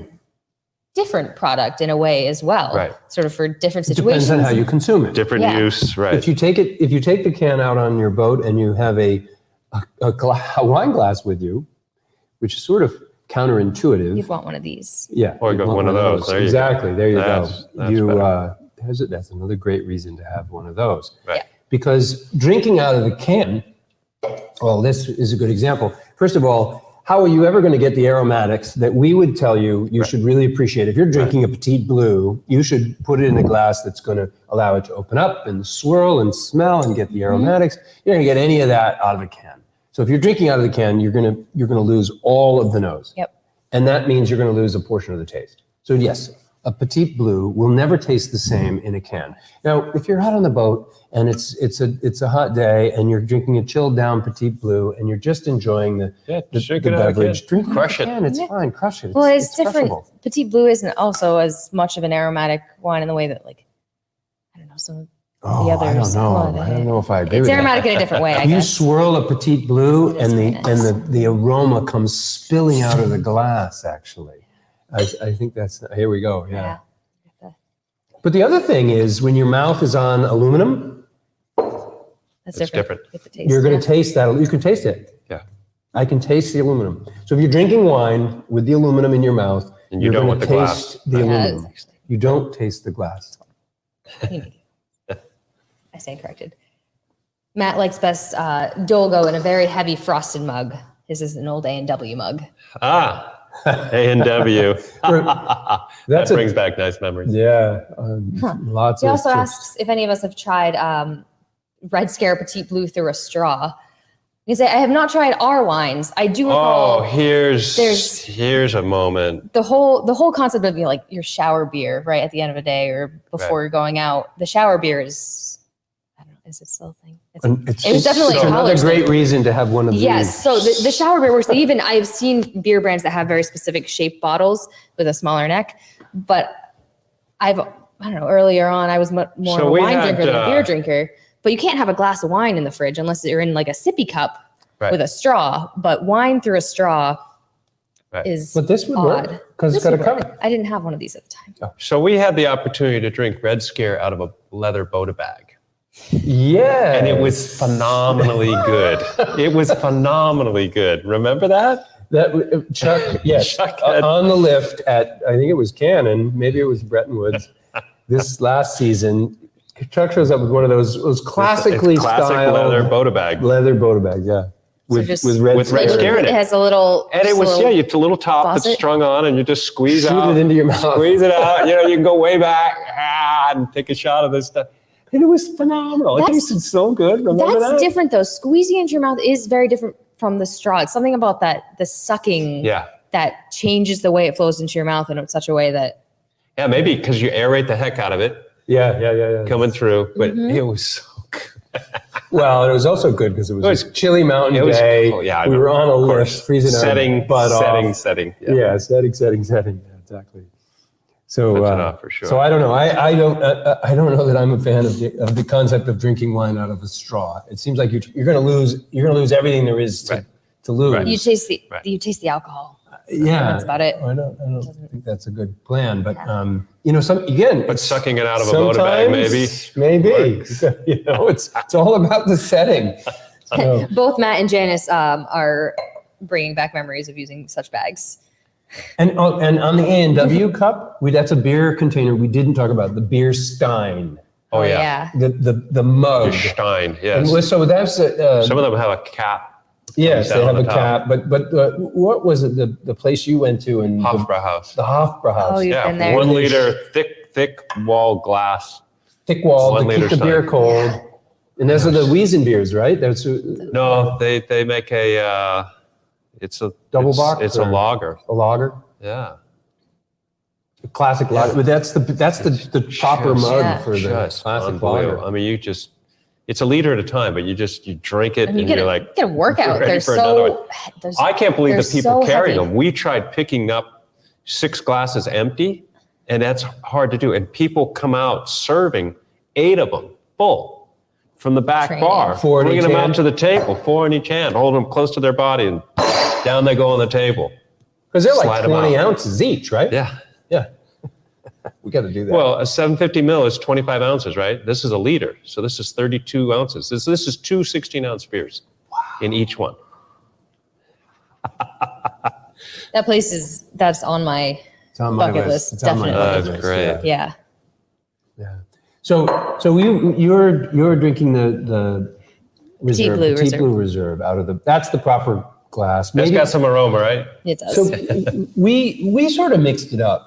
different product in a way as well, sort of for different situations. Depends on how you consume it. Different use, right. If you take the can out on your boat and you have a wine glass with you, which is sort of counterintuitive. You'd want one of these. Yeah. Or you got one of those. There exactly. There you go. That's another great reason to have one of those. Right. Yeah. Because drinking out of the can, well, this is a good example. First of all, how are you ever going to get the aromatics that we would tell you should really appreciate? If you're drinking a Petite Blue, you should put it in a glass that's going to allow it to open up and swirl and smell and get the aromatics. You're going to get any of that out of a can. So if you're drinking out of the can, you're going to lose all of the nose. Yep. And that means you're going to lose a portion of the taste. So yes, a Petite Blue will never taste the same in a can. Now, if you're out on the boat and it's a hot day and you're drinking a chilled down Petite Blue and you're just enjoying the beverage, drink crush it. It's fine, crush it. Well, it's different. crushable. Petite Blue isn't also as much of an aromatic wine in the way that, like, I don't know, some of the others. I don't know if I agree it's with aromatic that. in a different way, I You guess. swirl a Petite Blue It is very nice. and the aroma comes spilling out of the glass, actually. I think that's, here we go, yeah. But the other thing is when your mouth is on aluminum, That's It's different. With the taste. you're going to taste that. You can taste it. Yeah. I can taste the aluminum. So if you're drinking wine with the aluminum in your mouth, And you you're don't going want to the glass. taste the Yeah, aluminum. it's actually. You don't taste the glass. I stand corrected. Matt likes best Dolgo in a very heavy frosted mug. His is an old A&W mug. A&W. That That's brings back nice memories. Yeah, lots He of also trips. asks if any of us have tried Red Scare Petite Blue through a straw. He said, I have not tried our wines. I do recall Here's a moment. the whole concept of your shower beer, right, at the end of the day or before you're going out. The shower beer is, I don't know, is it still a thing? It was definitely it's another college great reason to have one of these. Yes. So the shower beer works. I've seen beer brands that have very specific shaped bottles with a smaller neck, but I don't know, earlier on, I was more of a wine drinker than a beer drinker, but you can't have a glass of wine in the fridge unless you're in like a sippy cup with a straw, but wine through a straw is But this would odd. work because it's got a cover. I didn't have one of these at the time. Oh. So we had the opportunity to drink Red Scare out of a leather Bota bag. Yeah. And it was phenomenally good. It was phenomenally good. Remember that? That Chuck, yes, Chuck had- on the lift at, I think it was Cannon, maybe it was Bretton Woods, this last season, Chuck shows up with one of those classically It's classic styled leather Bota bag. leather Bota bag, yeah. With red Scare in It it. has a little. And it was, it's a little top that's faucet. strung on and you just squeeze Shoot out. it into your mouth. Squeeze it out. You can go way back and take a shot of this stuff. And it was phenomenal. It tasted so good. Remember That's that? different though. Squeezing into your mouth is very different from the straw. It's something about the sucking that changes the way it flows into your mouth in such a way that. Yeah, maybe because you aerate the heck out of it. Yeah. Coming through. But it was so good. Well, it was also good because it was a chilly mountain day. Oh, yeah, I we know. were on a Of lift, course. freezing our butt off. Setting. Yeah, setting. Yeah, exactly. So, That's enough for sure. So I don't know. I don't know that I'm a fan of the concept of drinking wine out of a straw. It seems like you're going to lose everything there is to lose. Right. You taste the alcohol. Yeah, that's about it. I don't think that's a good plan. But But sucking it out of a Bota bag, maybe. It's all about the setting. So, Both Matt and Janice are bringing back memories of using such bags. and on the A&W cup, that's a beer container. We didn't talk about the beer stein. Oh yeah. The mug. The Stein, yes. And so that's Some of them have a cap. yes, they down have on a the cap. But what was it? The place you went to in Hofbrauhaus. the Hofbrauhaus. Oh, you've been there. 1 liter thick wall glass. Thick wall 1 to liter keep the beer stein. cold. And those are the Wiesen beers, right? That's No, they make a. It's a Double bock It's a or- lager. a lager. Yeah. A classic lager. But that's the proper mug for the Just classic unbelievable. lager. I mean, it's a liter at a time, but you drink it and You you're like, get a workout. ready They're for another so. one. I can't believe they're the people so carrying heavy. them. We tried picking up 6 glasses empty, and that's hard to do. And people come out serving 8 of them full from the back Training. bar, 4 in bringing each them hand? out to the table, 4 in each hand, holding them close to their body, and down they go on the table. Because they're Slide like 'em 20 out. ounces each, right? Yeah. Yeah. We got to do that. Well, a 750 mil is 25 ounces, right? This is a liter, so this is 32 ounces. This is 2 16-ounce beers in each one. That place that's on my it's on my bucket list. list, It's on my definitely. bucket That's list, great. yeah. yeah. So you're drinking the reserve, Blue the Petite Reserve. Blue Reserve out of that's the proper glass. It's Maybe got some aroma, right? It does. so. We sort of mixed it up.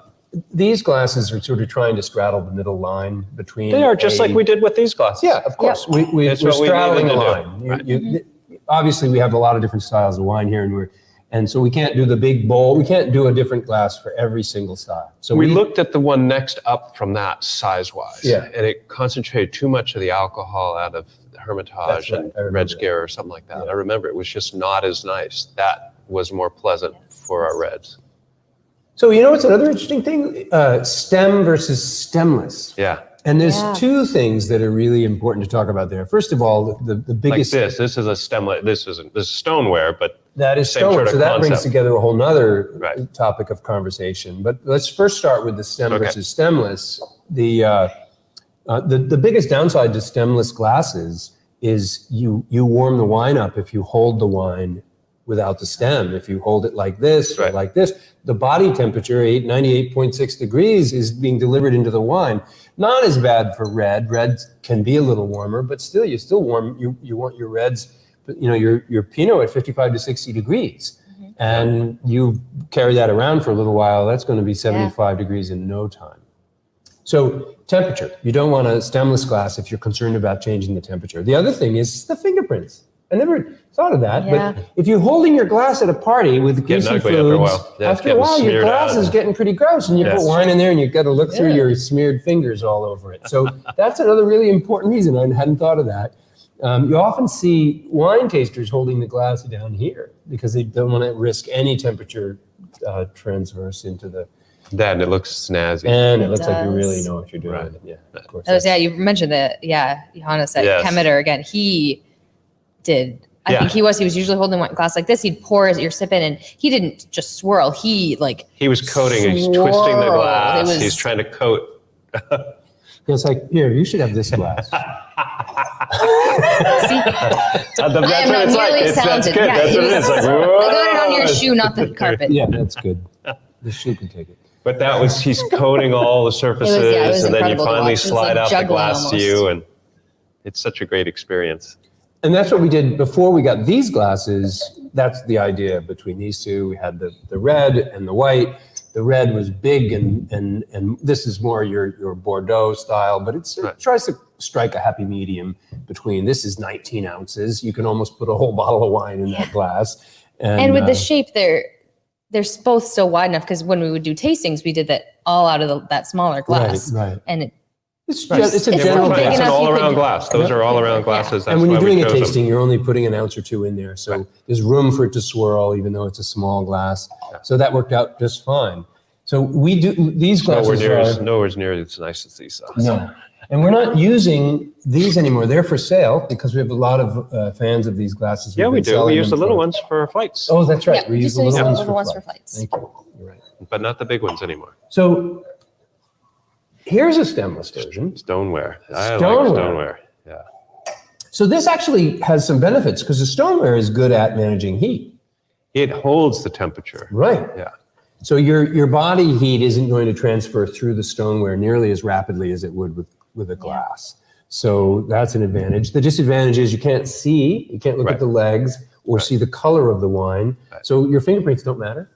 These glasses are sort of trying to straddle the middle line between. They are just like we did with these glasses. Yeah, of course. We're That's what we straddling the needed to line. do. Right. Obviously, we have a lot of different styles of wine here, and so we can't do the big bowl. We can't do a different glass for every single style. So We looked at the one next up from that size-wise, Yeah. and it concentrated too much of the alcohol out of the Hermitage That's right. and I remember Red Scare or something like that. Yeah. I remember it was just not as nice. That was more pleasant for our reds. So what's another interesting thing? Stem versus stemless. Yeah, And there's Yeah. two things that are really important to talk about there. First of all, the like biggest this. This is a stemlet. This is stoneware, but that is same stone. sort of So that brings concept. together a whole nother Right. topic of conversation. But let's first start with the stem Okay. versus stemless. The biggest downside to stemless glasses is you warm the wine up if you hold the wine without the stem. If you hold it like this or Right. like this, the body temperature, 98.6 degrees, is being delivered into the wine. Not as bad for red. Red can be a little warmer, but still, you still warm. You want your reds, your Pinot at 55 to 60 degrees. And you carry that around for a little while, that's going to be 75 degrees in no time. So temperature, you don't want a stemless glass if you're concerned about changing the temperature. The other thing is the fingerprints. I never thought of that, Yeah. but if you're holding your glass at a party with greasy ugly foods, after a while. Yeah, it's after a getting while your smeared glass out. is getting pretty gross, and you Yes. put wine in there and you've got to look through your smeared fingers all over it. So that's another really important reason. I hadn't thought of that. You often see wine tasters holding the glass down here because they don't want to risk any temperature transverse into the. That, and it looks snazzy. And it looks like you does. really know what you're doing. Right. Yeah, of course. Oh, yeah, you mentioned that. Yeah, Johannes at Yes. Chemeter again. He did. I Yeah. think he was usually holding one glass like this. He'd pour your sip in, and he didn't just swirl. He like He was coating, he's twisting the swirled. glass. It was- He's trying to coat. It's like, here, you should have this glass. See, That's I am what not it's like. nearly That's talented. good. Yeah, That's what it is. Like, I got it on your whoa. shoe, not the carpet. Yeah, that's good. The shoe can take it. But that was, he's coating all the surfaces, it was and then you incredible to finally watch. It was slide like out the juggling glass to you, almost. and it's such a great experience. And that's what we did before we got these glasses. That's the idea between these two. We had the red and the white. The red was big, and this is more your Bordeaux style, but it Right. tries to strike a happy medium between. This is 19 ounces. You can almost put a whole bottle of wine in that glass. And with the shape, they're both so wide enough because when we would do tastings, we did that all out of that smaller glass, right. and It's Right. just, it's a It's general not big It's glass. an enough you all-around could- glass. Those are all-around glasses. That's And when why you're we doing a chose them. tasting, you're only putting an ounce or two in there. So there's room for it to swirl, even though it's a small glass. So that worked out just fine. So we do, these glasses Nowhere near as nice as these. no. And we're not using these anymore. They're for sale because we have a lot of fans of these glasses. Yeah, We've we been do. selling We use the them little for- ones for flights, Oh, that's right. Yeah, We use just the use little the ones little for ones for flights. flights. Thank you. You're right. but not the big ones anymore. So here's a stemless version. Stoneware. I like Stoneware. stoneware. Yeah. So this actually has some benefits because the stoneware is good at managing heat. It holds the temperature. Right. Yeah. So your body heat isn't going to transfer through the stoneware nearly as rapidly as it would with a glass. So that's an advantage. The disadvantage is you can't see, you can't look Right. at the legs or see the color of the wine. Right. So your fingerprints don't matter.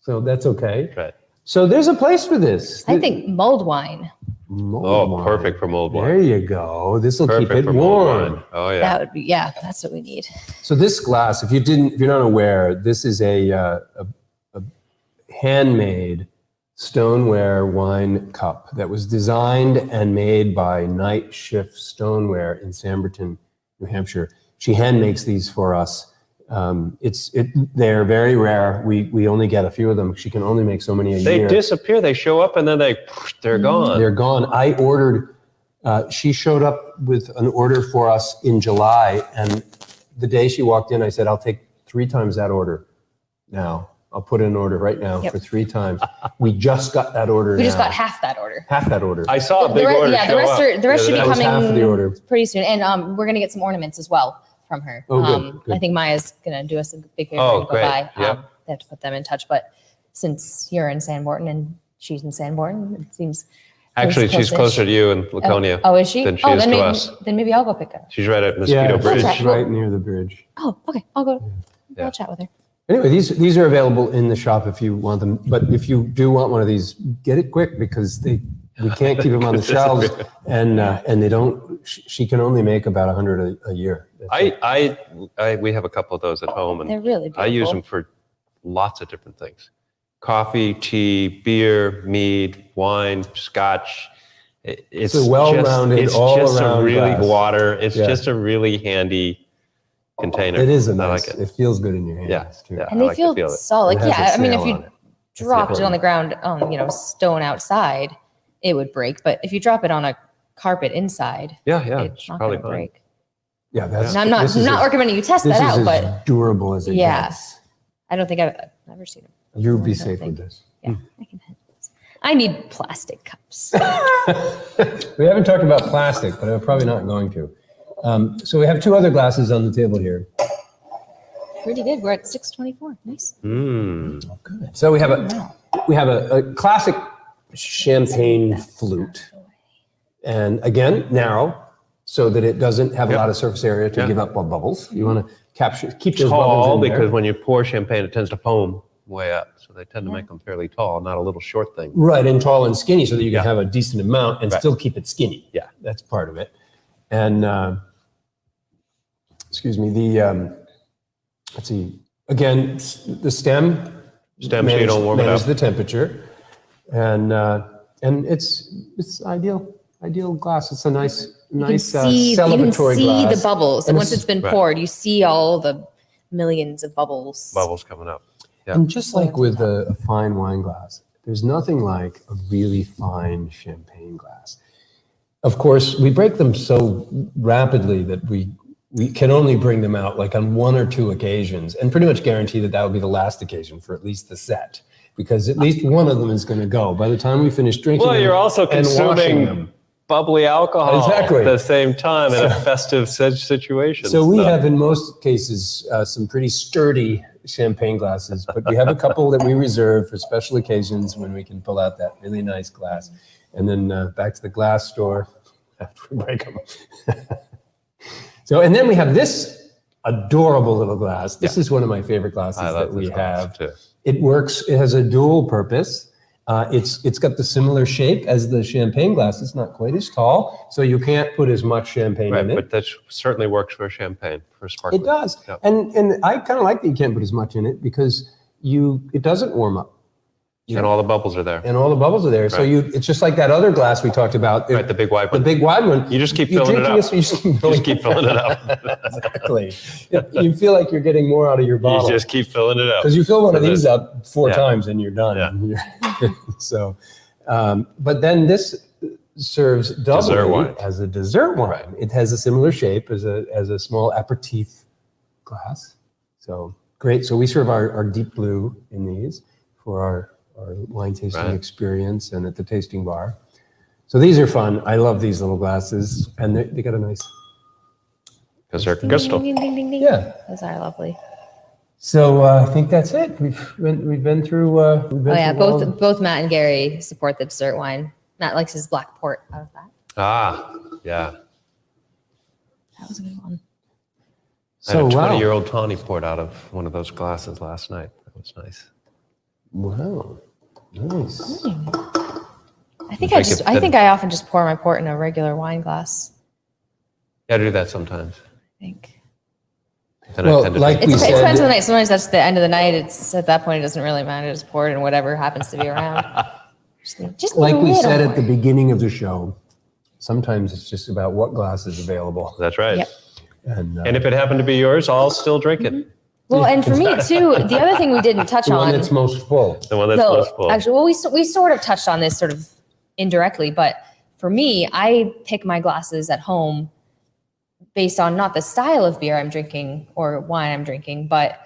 So that's okay. Right. So there's a place for this. I think mulled wine. Mold Oh, wine. perfect for mold There wine. you go. This will keep Perfect it for mold warm. wine. Oh yeah. That would be that's what we need. So this glass, if you're not aware, this is a handmade stoneware wine cup that was designed and made by Night Shift Stoneware in Samberton, New Hampshire. She hand makes these for us. They're very rare. We only get a few of them. She can only make so many a They year. disappear. They show up and then they're gone. They're gone. I ordered. She showed up with an order for us in July, and the day she walked in, I said, "I'll take 3 times that order now. I'll put in an order right now Yep. for 3 times." We just got that order. We just now. got half that order. half that order. I saw a big the order rest, show up. the rest should be That was coming half of the order. pretty soon, and we're gonna get some ornaments as well from her. Oh, good, good. I think Maya's gonna do us a big favor Oh, and go great. by. Yep. They have to put them in touch, but since you're in Sanborn and she's in Sanborn, it seems. Actually, she's close-ish. closer to you in Laconia Oh, is she? than she oh, is then to maybe, us. Then maybe I'll go pick her. She's right at Mosquito Yeah, Bridge. she's right near the bridge. Oh, okay. I'll go. Yeah. I'll chat with her. Anyway, these are available in the shop if you want them. But if you do want one of these, get it quick because we can't keep them on the shelves, and they don't. She can only make about 100 a year. We have a couple of those at home, They're and really beautiful. I use them for lots of different things: coffee, tea, beer, mead, wine, scotch. It's a well-rounded, It's just a all-around really glass. water. It's Yeah. just a really handy container. It is a I nice. like it. it. feels good in your hands Yeah, too. yeah. And I they like to feel feel it. solid. It has Yeah, a I mean, if sail you on it. dropped it on the ground, stone outside, it would break. But if you drop it on a carpet inside, Yeah, it's it's not probably going to fine. break. Yeah, that's. And I'm not this is as- recommending you test This that is out, as but durable as it Yeah. gets. I don't think I've ever seen it. You'll be I don't safe think. with this. Yeah, I can handle this. I need plastic cups. We haven't talked about plastic, but I'm probably not going to. So we have 2 other glasses on the table here. Pretty good. We're at 624. Nice. Mm. So we have a classic champagne flute, and again narrow, so that it doesn't have a Yep. lot of surface area to Yeah. give up bubbles. You want to keep those bubbles Tall, in there. because when you pour champagne, it tends to foam way up. So they tend to make them fairly tall, not a little short thing. Right, and tall and skinny, so that you can Yeah. have a decent amount and Right. still keep it skinny. Yeah. That's part of it. And excuse me, let's see. Again, the stem. Stem so you don't warm it manage up. the temperature, and it's ideal ideal glass. It's a nice You can celebratory see glass. the bubbles. And And once it's been poured, you see all the millions of bubbles. Bubbles coming up. Yeah. And just like with a fine wine glass, there's nothing like a really fine champagne glass. Of course, we break them so rapidly that we can only bring them out like on one or two occasions and pretty much guarantee that will be the last occasion for at least the set, because at least one of them is going to go by the time we finish drinking. Well, you're also and washing consuming them. bubbly alcohol Exactly. at the same time in a festive situation. So we have, in most cases, some pretty sturdy champagne glasses, but we have a couple that we reserve for special occasions when we can pull out that really nice glass. And then back to the glass store after we break them. So, and then we have this adorable little glass. This is one of my favorite glasses that we have. Too. It works. It has a dual purpose. It's got the similar shape as the champagne glass. It's not quite as tall, so you can't put as much champagne in it. But that certainly works for champagne, for sparkling. It does. Yep. And I kind of like that you can't put as much in it because it doesn't warm up. And all the bubbles are there. And all the bubbles are there. So it's just like that other glass we talked about. Right, the big wide one. The big wide one. You just keep filling it up. You just keep filling it up. Exactly. You feel like you're getting more out of your bottle. You just keep filling it up. Because you fill one of these up 4 times and you're done. Yeah. So, but then this serves Dessert wine. as a dessert wine. Right. It has a similar shape as a small aperitif glass. So great. So we serve our deep blue in these for our wine tasting experience and at the tasting bar. So these are fun. I love these little glasses, and they got a nice. Because they're crystal. Ding, ding, ding, ding. Yeah. Those are lovely. So I think that's it. We've been through. Both Matt and Gary support the dessert wine. Matt likes his black port out of that. Ah, yeah. That was a good one. I had a 20-year-old Tawny poured out of one of those glasses last night. That was nice. Wow. Nice. I think I often just pour my port in a regular wine glass. Yeah, I do that sometimes. I think. And Well, I tend to like think- It depends on the night. Sometimes that's the end of the night. It's at that point it doesn't really matter. Just pour it in whatever happens to be around. Just Like a we little said more. at the beginning of the show, sometimes it's just about what glass is available. That's right. Yep. And if it happened to be yours, I'll still drink it. Well, and for me too, the other thing we didn't touch the on. one that's most full. The one that's No, most full. actually, well, we sort of touched on this sort of indirectly, but for me, I pick my glasses at home based on not the style of beer I'm drinking or wine I'm drinking, but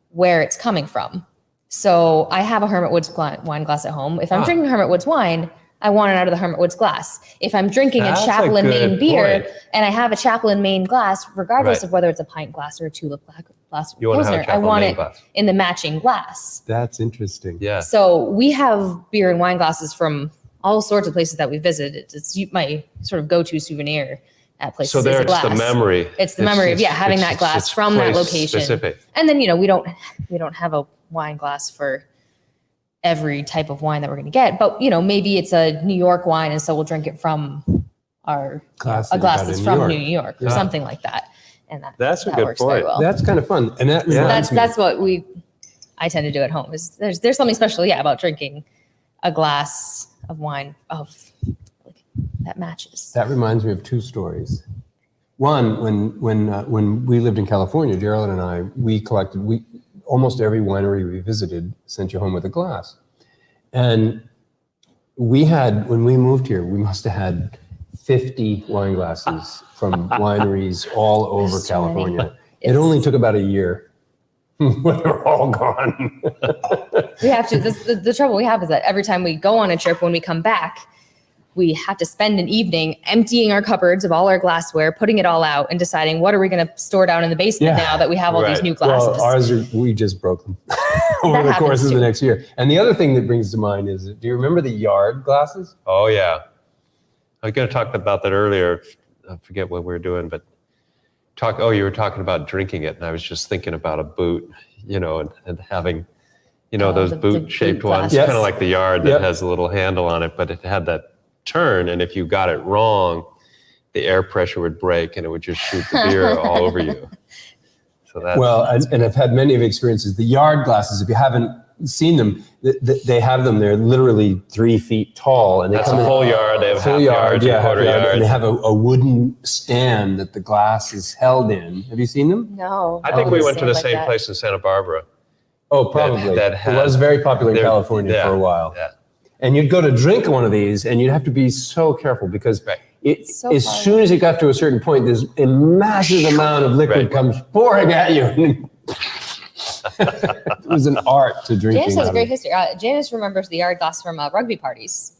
where it's coming from. So I have a Hermit Woods wine glass at home. If I'm drinking Hermit Woods wine, I want it out of the Hermit Woods glass. If I'm drinking That's a a Chaplain good Maine beer point. and I have a Chaplain Maine glass, regardless Right. of whether it's a pint glass or a tulip glass, You want to have a Pilsner, I Chaplain want Maine it glass. in the matching glass. That's interesting. Yeah. So we have beer and wine glasses from all sorts of places that we visited. It's my sort of go-to souvenir at places. So is there a it's the glass. memory. It's the memory of having that glass from that place location. Specific. And then we don't have a wine glass for every type of wine that we're going to get, but maybe it's a New York wine, and so we'll drink it from a glass that's from New York or something like that. And That's a that good works very point. well. That's kind of fun. And that reminds me. That's what I tend to do at home. Is there's something special, about drinking a glass of wine that matches. That reminds me of 2 stories. One, when we lived in California, Gerald and I, we collected almost every winery we visited sent you home with a glass. And when we moved here, we must have had 50 wine glasses from wineries all over There's so many. California. It only took about a year when they're all gone. We have to. The trouble we have is that every time we go on a trip, when we come back, we have to spend an evening emptying our cupboards of all our glassware, putting it all out, and deciding what are we going to store down in the basement now that we have all these new glasses. Well, we just broke them over the course of the next year. And the other thing that brings to mind is, do you remember the yard glasses? Oh, yeah. I was going to talk about that earlier. I forget what we were doing, but you were talking about drinking it, and I was just thinking about a boot, and having, those the boot-shaped boot ones, glasses. Yes. kind of like the yard that has a little handle on it, but it had that turn, and if you got it wrong, the air pressure would break, and it would just shoot the beer all over you. So that's Well, and I've had many of experiences. The yard glasses, if you haven't seen them. They have them. They're literally 3 feet tall, and they That's come a in full yard. They have full half yards, yeah, quarter half yard, yards. and they have a wooden stand that the glass is held in. Have you seen them? No. I think we went to the Stand like same that. place in Santa Barbara. Oh, probably. that It had- was very popular in they're- California for a while. Yeah. And you'd go to drink one of these, and you'd have to be so careful because Right. So as far soon as it got to a certain point, there's a massive amount of liquid Right. comes pouring at you. It was an art to drinking. Janice has out a of great it. history. Janice remembers the yard glass from rugby parties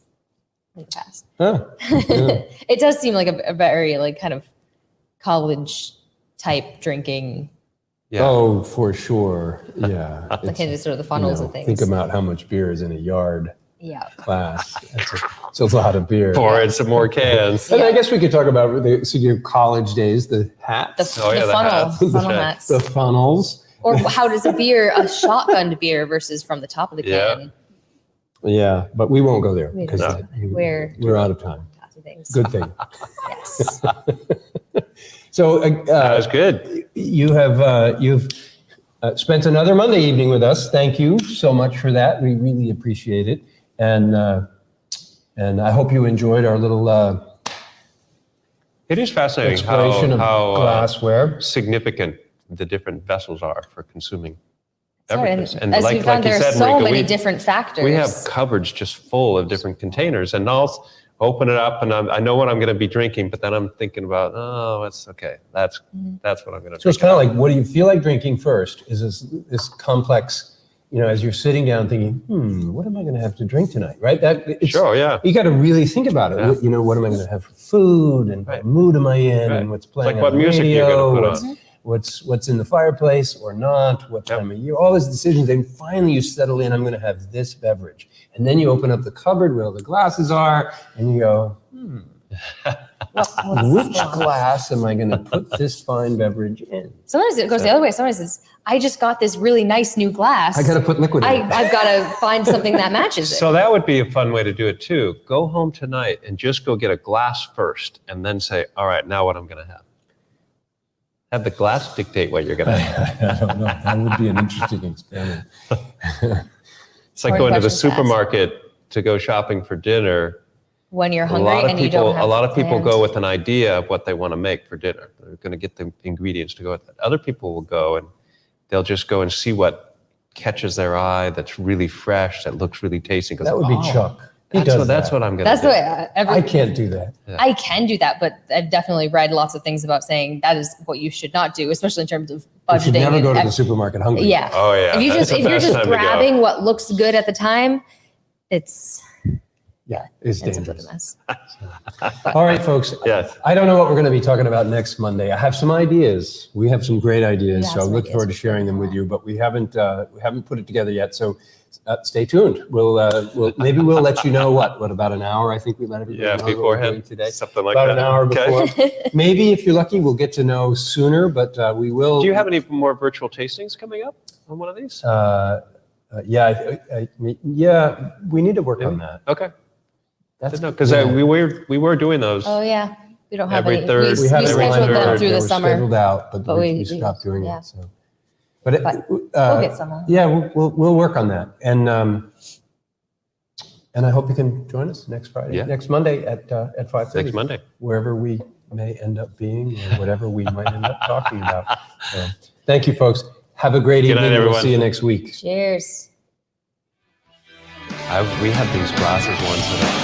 in the past. Oh, yeah. It does seem like a very like kind of college type drinking, Yeah. Oh, for sure. Yeah. like It's, into sort of the you funnels know, and things. think about how much beer is in a yard Yeah. class. It's a lot of beer. Pour in some more cans. And I guess we could talk about your college days, the hats, The, Oh, yeah, the the funnel, hats. funnel Yeah. hats. the funnels. Or how does a shotgunned beer versus from the top of the Yeah. can? Yeah, but we won't go there We because don't. We're out of time. lots of things. Good thing. Yes. So That was good. you've spent another Monday evening with us. Thank you so much for that. We really appreciate it, and I hope you enjoyed our little It is fascinating exploration of how glassware. significant the different vessels are for consuming Sorry, beverages. and as we found, there are so Marika, many different factors. we have cupboards just full of different containers, and I'll open it up, and I know what I'm going to be drinking, but then I'm thinking about, oh, it's okay. That's what I'm going to So it's drink. kind of like, what do you feel like drinking first? Is this complex, as you're sitting down thinking, what am I going to have to drink tonight, right? Sure, yeah. You got to really think about it. Yeah. What am I going to have for food, and Right. what mood am I in, Right. and what's It's playing like what on the music you're radio, going to put on. what's in the fireplace or not, what Yep. time of year, all those decisions. And finally you settle in, I'm going to have this beverage. And then you open up the cupboard where all the glasses are, and you go, which glass am I going to put this fine beverage in? Sometimes it goes the other way. Sometimes it's, I just got this really nice new glass. I got to put liquid in it. I've got to find something that matches it. So that would be a fun way to do it too. Go home tonight and just go get a glass first, and then say, all right, now what I'm going to have. Have the glass dictate what you're going to have. I don't know. That would be an interesting experiment. It's like Hard going to the questions to ask. supermarket to go shopping for dinner. When you're A hungry lot of and you don't have a lot of people plans. go with an idea of what they want to make for dinner. They're going to get the ingredients to go with it. Other people will go and they'll just go and see what catches their eye, that's really fresh, that looks really tasty. That would be Chuck. He That's does what, that's that. what I'm going to That's do. the way I can't do that. I can do that, but I've definitely read lots of things about saying that is what you should not do, especially in terms of You should budgeting. never go to and- the supermarket hungry. Yeah. Oh, yeah. If That's the you're best just time to go. grabbing what looks good at the time, it's Yeah, it's ends up with dangerous. a mess. All right, folks. Yes. I don't know what we're going to be talking about next Monday. I have some ideas. We have some great ideas, Yeah, so I some look ideas. forward to sharing them with you. But we haven't put it together yet. So stay tuned. We'll let you know what about an hour. I think we let everybody Yeah, know what we're beforehand, doing today. something like About that. an hour Okay. before. Maybe if you're lucky, we'll get to know sooner. But we will. Do you have any more virtual tastings coming up on one of these? Yeah, yeah. We need to work on that. Okay. That's Because yeah. we were doing those. Oh yeah, we don't have Every any. third- we We had every scheduled them third. through they the were summer. scheduled out, but we we- stopped doing yeah. it. So, but, But we'll get some out. Yeah, we'll work on that, and I hope you can join us next Friday, Yeah. next Monday at 5:30. Next Monday. wherever we may end up being, or whatever we might end up talking about. So, thank you, folks. Have a great Good night, evening. We'll everyone. see you next week. Cheers. We had these glasses once that